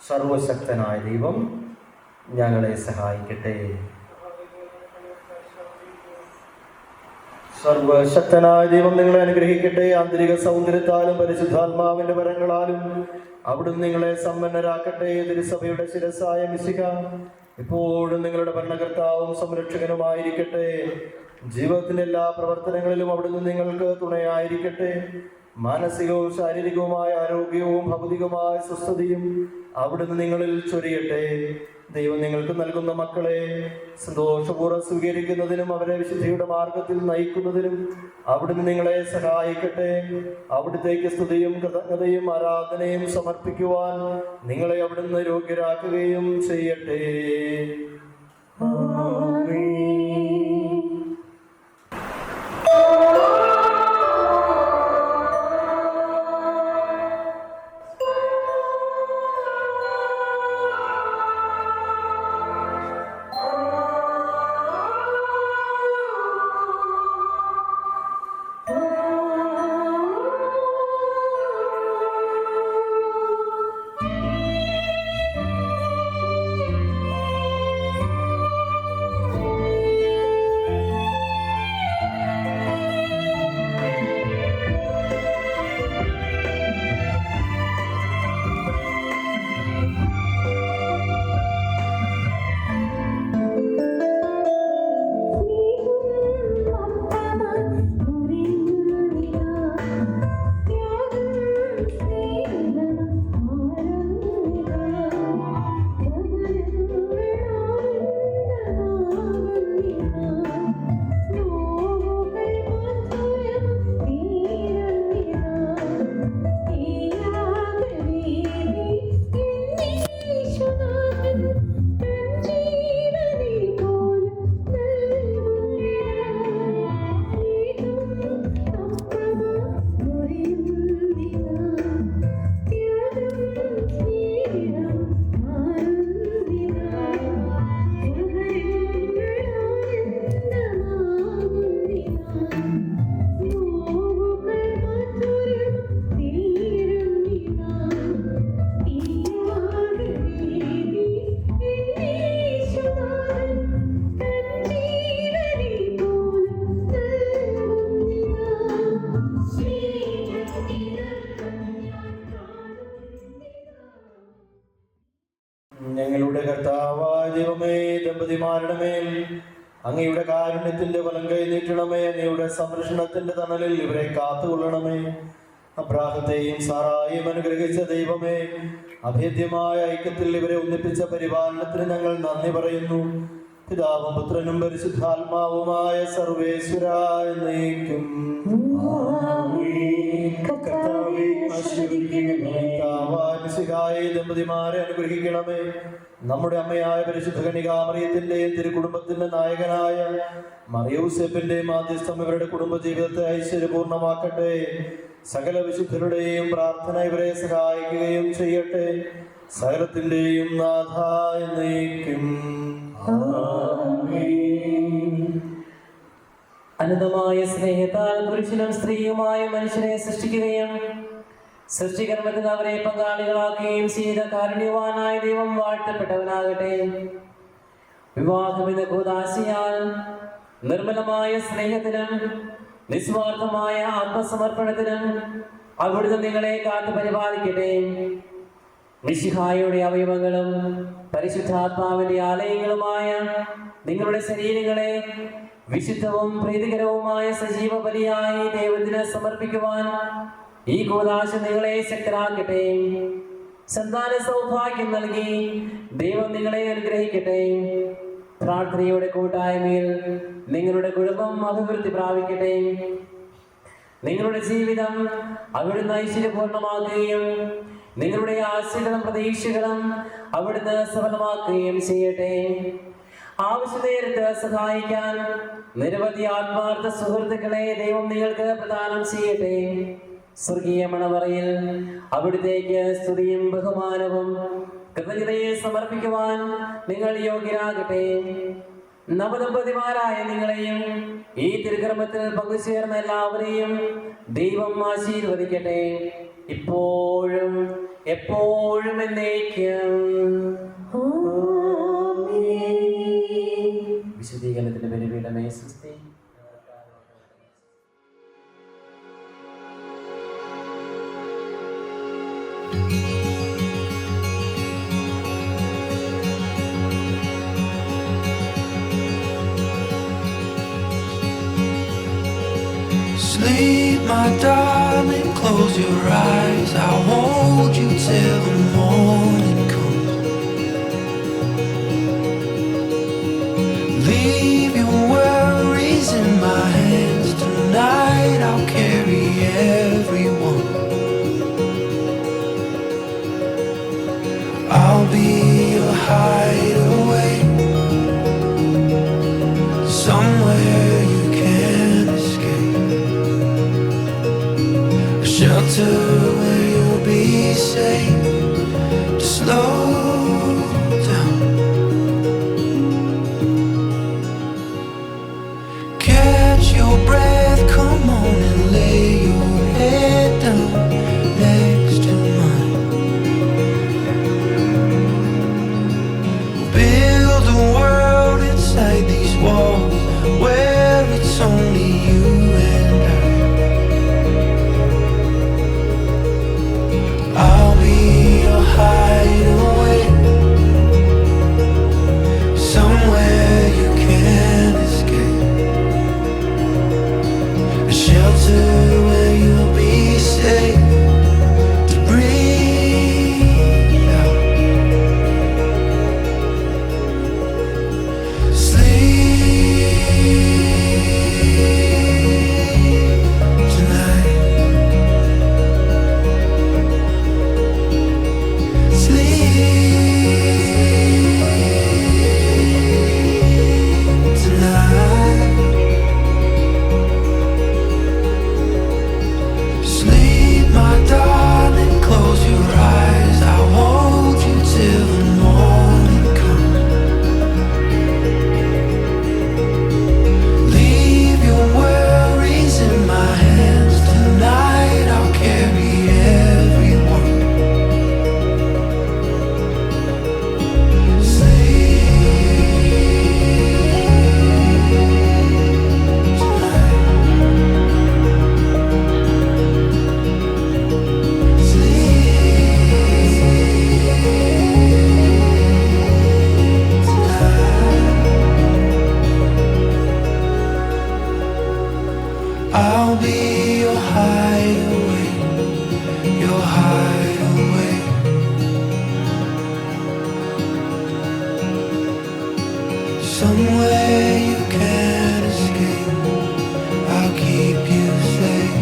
സർവശക്തനായ ദൈവം ഞങ്ങളെ സഹായിക്കട്ടെ. സർവശക്തനായ ദൈവം നിങ്ങളെ അനുഗ്രഹിക്കട്ടെ. ആന്തരിക സൗന്ദര്യത്താലും പരിശുദ്ധാത്മാവിന്റെ വരങ്ങളാലും അവിടുന്ന് നിങ്ങളെ സമ്പന്നരാക്കട്ടെ. തിരുസഭയുടെ ശിരസ്സായ മിശിഹ എപ്പോഴും നിങ്ങളുടെ ഭരണകർത്താവും സംരക്ഷകനുമായിരിക്കട്ടെ. ജീവിതത്തിന്റെ എല്ലാ പ്രവർത്തനങ്ങളിലും അവിടുന്ന് നിങ്ങൾക്ക് തുണയായിരിക്കട്ടെ. മാനസികവും ശാരീരികവുമായ ആരോഗ്യവും ഭൗതികമായ സ്വസ്ഥതയും അവിടുന്ന് നിങ്ങളിൽ ചൊരിയട്ടെ. ദൈവം നിങ്ങൾക്ക് നൽകുന്ന മക്കളെ സന്തോഷപൂർവ്വം സ്വീകരിക്കുന്നതിനും അവരെ വിശുദ്ധിയുടെ മാർഗത്തിൽ നയിക്കുന്നതിനും അവിടുന്ന് നിങ്ങളെ സഹായിക്കട്ടെ. അവിടുത്തേക്ക് സ്തുതിയും കൃതജ്ഞതയും ആരാധനയും സമർപ്പിക്കുവാൻ നിങ്ങളെ അവിടുന്ന് യോഗ്യരാക്കുകയും ചെയ്യട്ടെ. കർത്താവായ ദൈവമേ, ദമ്പതിമാരുടെ മേൽ അങ്ങയുടെ കാരുണ്യത്തിന്റെ വലം കൈ നീട്ടണമേ. അങ്ങയുടെ സംരക്ഷണത്തിന്റെ തണലിൽ ഇവരെ കാത്തുകൊള്ളണമേ. അബ്രാഹത്തെയും സാറായെയും അനുഗ്രഹിച്ച ദൈവമേ, അഭേദ്യമായ ഐക്യത്തിൽ ഇവരെ ഒന്നിപ്പിച്ച പരിപാലനത്തിന് ഞങ്ങൾ നന്ദി പറയുന്നു. പിതാവും പുത്രനും പരിശുദ്ധാത്മാവുമായ സർവേശ്വര എന്നേക്കും. ദമ്പതിമാരെ അനുഗ്രഹിക്കണമേ. നമ്മുടെ അമ്മയായ പരിശുദ്ധ കന്യകാമറിയത്തിന്റെയും തിരുകുടുംബത്തിന്റെ നായകനായ മറിയൂസേപ്പിന്റെയും മാധ്യസ്ഥം ഇവരുടെ കുടുംബ ജീവിതത്തെ ഐശ്വര്യപൂർണമാക്കട്ടെ. സകല വിശുദ്ധരുടെയും പ്രാർത്ഥന ഇവരെ സഹായിക്കുകയും ചെയ്യട്ടെ. സകലത്തിന്റെയും നാഥ എന്നേക്കും. അനന്തമായ സ്നേഹത്താൽ പുരുഷനും സ്ത്രീയുമായ മനുഷ്യനെ സൃഷ്ടിക്കുകയും സൃഷ്ടികർമ്മത്തിൽ അവരെ പങ്കാളികളാക്കുകയും ചെയ്ത കാരുണ്യവാനായ ദൈവം വാഴ്ത്തപ്പെട്ടവനാകട്ടെ. വിവാഹമെന്ന കൂദാശയാൽ നിർമ്മലമായ സ്നേഹത്തിനും നിസ്വാർത്ഥമായ ആത്മസമർപ്പണത്തിനും അവിടുന്ന് നിങ്ങളെ കാത്തു പരിപാലിക്കട്ടെ. മിശിഹായുടെ അവയവങ്ങളും പരിശുദ്ധാത്മാവിന്റെ ആലയങ്ങളുമായ നിങ്ങളുടെ ശരീരങ്ങളെ വിശുദ്ധവും പ്രീതികരവുമായ സജീവ ബലിയായി ദൈവത്തിന് സമർപ്പിക്കുവാൻ ഈ കൂദാശ നിങ്ങളെ ശക്തരാക്കട്ടെ. സന്താന സൗഭാഗ്യം നൽകി ദൈവം നിങ്ങളെ അനുഗ്രഹിക്കട്ടെ. പ്രാർത്ഥനയുടെ കൂട്ടായ്മയിൽ നിങ്ങളുടെ കുടുംബം അഭിവൃദ്ധി പ്രാപിക്കട്ടെ. നിങ്ങളുടെ ജീവിതം അവിടുന്ന് ഐശ്വര്യപൂർണമാക്കുകയും നിങ്ങളുടെ ആശകളും പ്രതീക്ഷകളും അവിടുന്ന് സഫലമാക്കുകയും ചെയ്യട്ടെ. ആവശ്യ നേരത്ത് സഹായിക്കാൻ നിരവധി ആത്മാർത്ഥ സുഹൃത്തുക്കളെ ദൈവം നിങ്ങൾക്ക് പ്രദാനം ചെയ്യട്ടെ. സ്വർഗീയ മണവറയിൽ അവിടുത്തേക്ക് സ്തുതിയും ബഹുമാനവും കൃതജ്ഞതയെ സമർപ്പിക്കുവാൻ നിങ്ങൾ യോഗ്യരാകട്ടെ. നവദമ്പതിമാരായ നിങ്ങളെയും ഈ തിരുക്കർമ്മത്തിൽ പങ്കുചേർന്ന എല്ലാവരെയും ദൈവം ആശീർവദിക്കട്ടെ, ഇപ്പോഴും എപ്പോഴും എന്നേക്കും. വിശദീകരണത്തിന്റെ ബലിപീഠമേ സ്വസ്തി. Sleep, my darling, close your eyes. I'll hold you till the morning comes. Leave your worries in my hands tonight. I'll carry everyone. I'll be your hideaway, somewhere you can escape, a shelter where you'll be safe. Just slow down, catch your breath, come on and lay your head down next to mine. We'll build a world inside these walls where it's only you and I. I'll be Somewhere you can't escape, I'll keep you safe.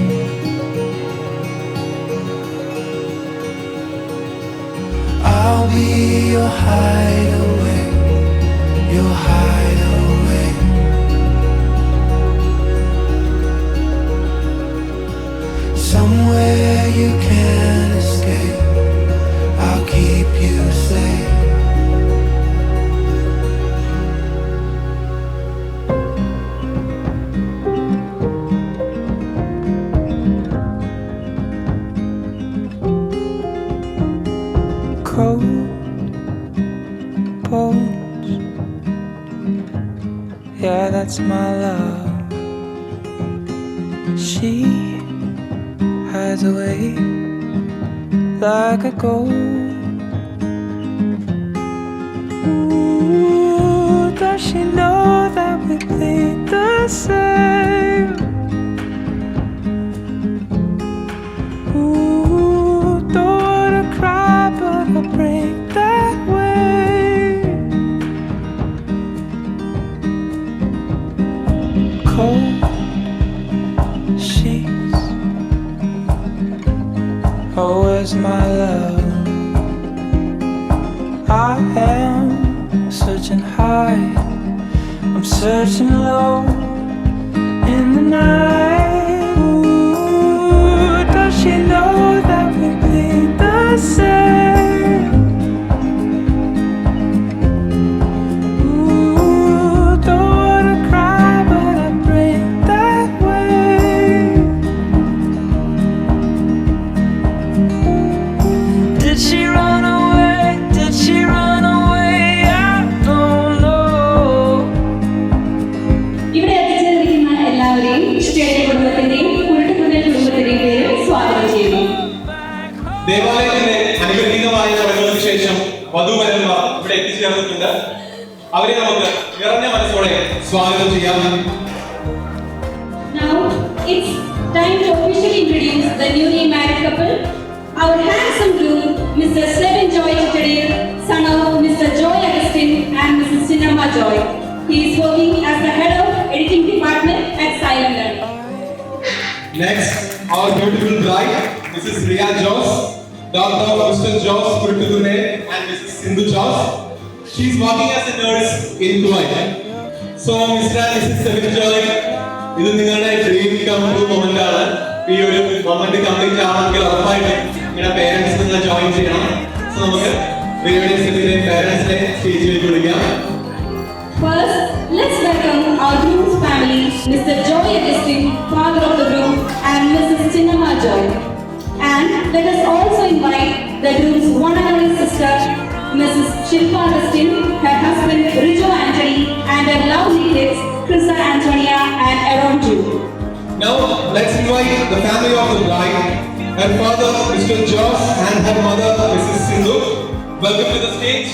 I'll be your hideaway, your hideaway. Somewhere you can't escape, I'll keep you safe. Cold bones, yeah, that's my love. She hides away like a ghost. Ooh, does she know that we think the same? Ooh, don't wanna cry, but I break that way. Cold sheets, oh, where's my love? I am searching high, I'm searching low in the night. Ooh, does she know that we bleed the same? Ooh, don't wanna cry, but I break that way. Did she run away? Did she run away? I don't know. ഇവിടെ എത്തിച്ചേർന്നിരിക്കുന്ന എല്ലാവരെയും stadium കുടുംബത്തിന്റെയും കുരുട്ടുകുന്നൽ കുടുംബത്തിന്റെയും പേരിൽ സ്വാഗതം ചെയ്യുന്നു. ദേവാലയത്തിന്റെ അനുഗ്രഹീതമായ ചടങ്ങുകൾക്ക് ശേഷം വധൂവരന്മാർ ഇവിടെ എത്തിച്ചേർന്നിട്ടുണ്ട്. അവരെ നമുക്ക് നിറഞ്ഞ മനസ്സോടെ സ്വാഗതം ചെയ്യാം. Now it's time to officially introduce the newly married couple. Our handsome groom, Mr. Slevin Joy Chittidir, son of Mr. Joy Augustine and Mrs. Chinnamma Joy. He is working as the head of editing department at Silent Learning. Next, our beautiful bride, Mrs. Riya Jos, daughter of Mr. Jos Kurtugune and Mrs. Sindhu Jos. She is working as a nurse in Kuwait. So, Mr. and Mrs. Slevin Joy, ഇത് നിങ്ങളുടെ dream come true moment ആണ്. ഈ ഒരു moment complete ആവണമെങ്കിൽ ഉറപ്പായിട്ടും നിങ്ങളുടെ parents നിങ്ങൾ join ചെയ്യണം. സോ നമുക്ക് റിയയുടെ പേരൻസിനെ സ്റ്റേജിലേക്ക് വിളിക്കാം. First, let's welcome our groom's family, Mr. Joy Augustine, father of the groom, and Mrs. Chinnamma Joy. And let us also invite the groom's one and only sister, Mrs. Shilpa Augustine, her husband Rijo Anthony, and their lovely kids, Krista Antonia and Aaron Jew. Now, let's invite the family of the bride, her father, Mr. Jos, and her mother, Mrs. Sindhu. Welcome to the stage.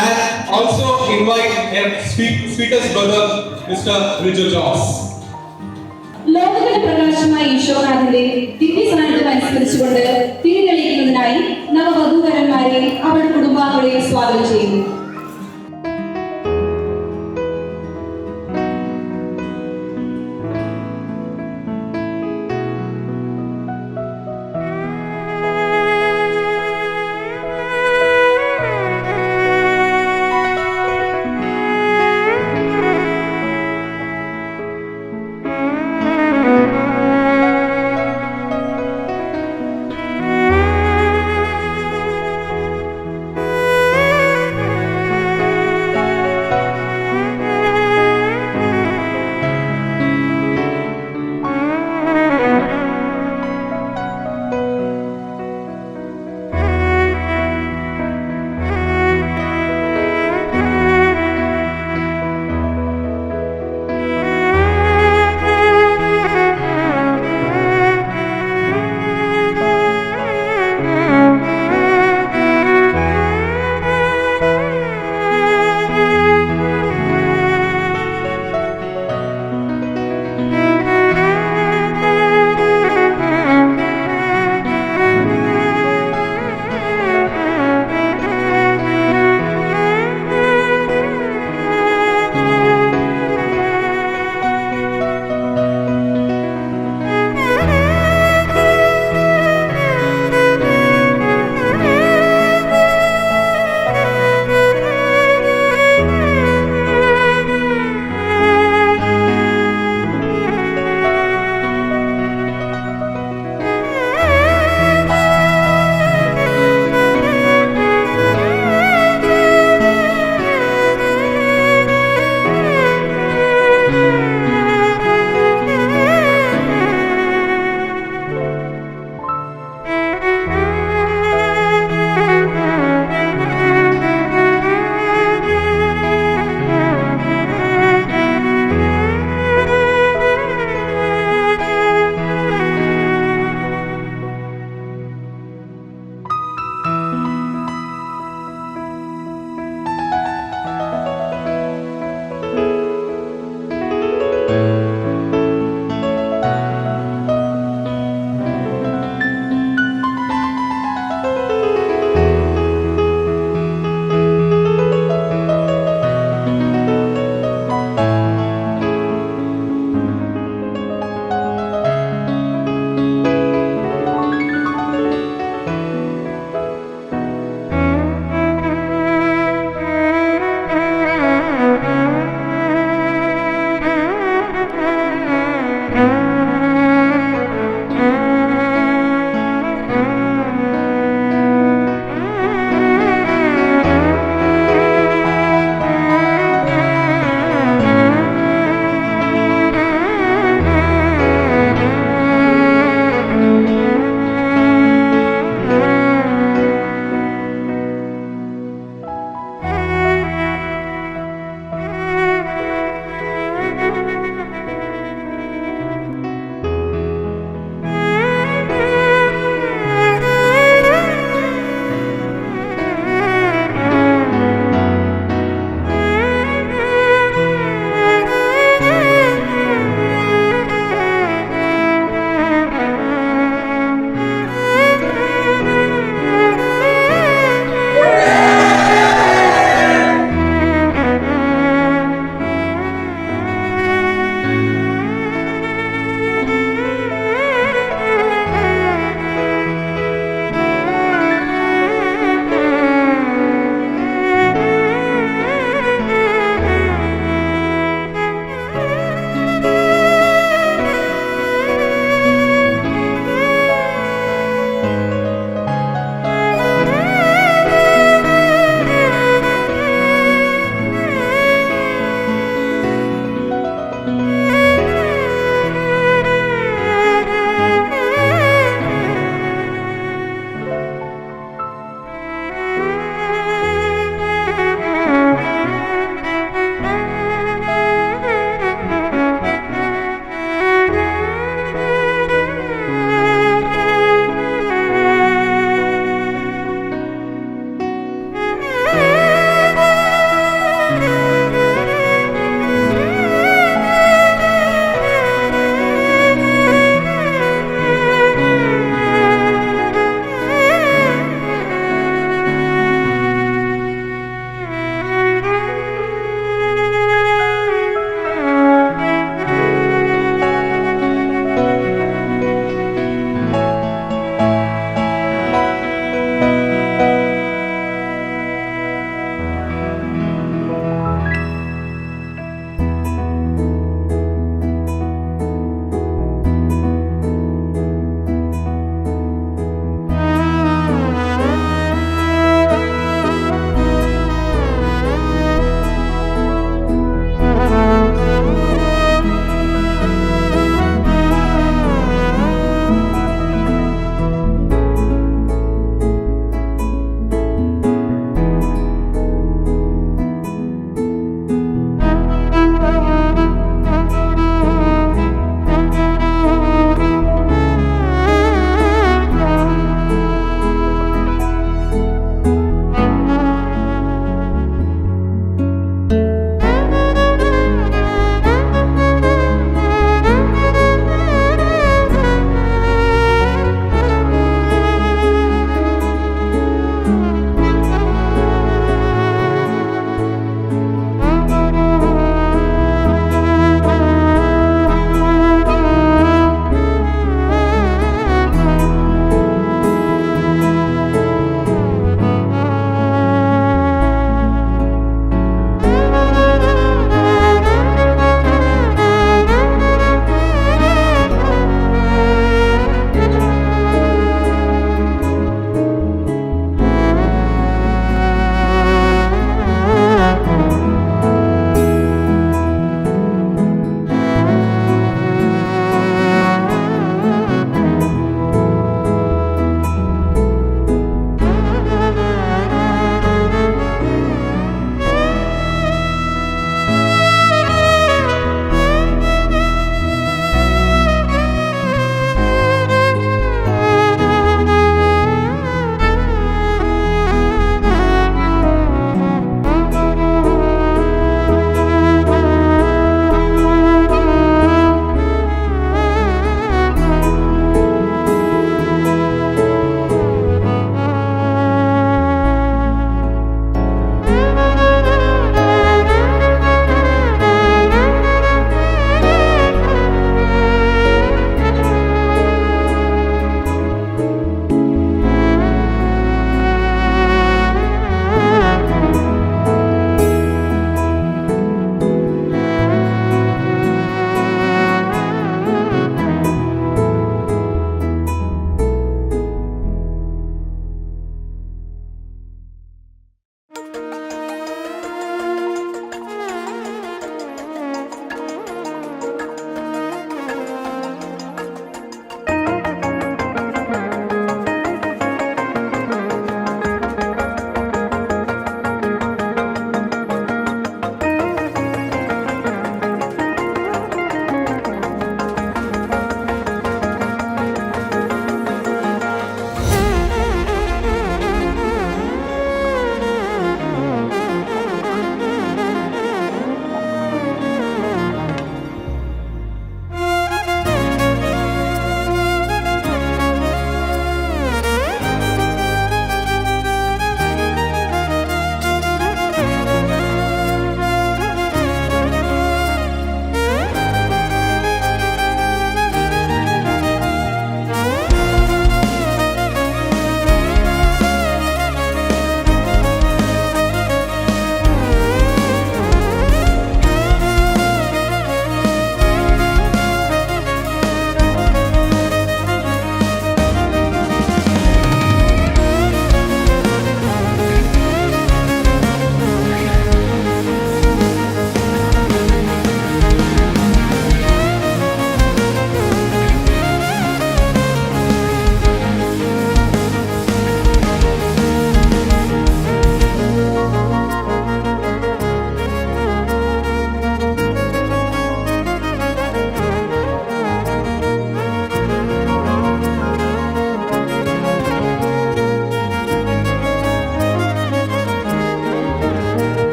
And also invite her sweetest brother, Mr. Rijo Jos. ലോകത്തിന്റെ പ്രകാശമായ ഈശോനാഥന്റെ ദിവ്യസാന്നിധ്യം അനുസ്മരിച്ചുകൊണ്ട് തിരിതെളിയിക്കുന്നതിനായി നവവധൂവരന്മാരെ അവരുടെ കുടുംബാംഗങ്ങളെ സ്വാഗതം ചെയ്യുന്നു.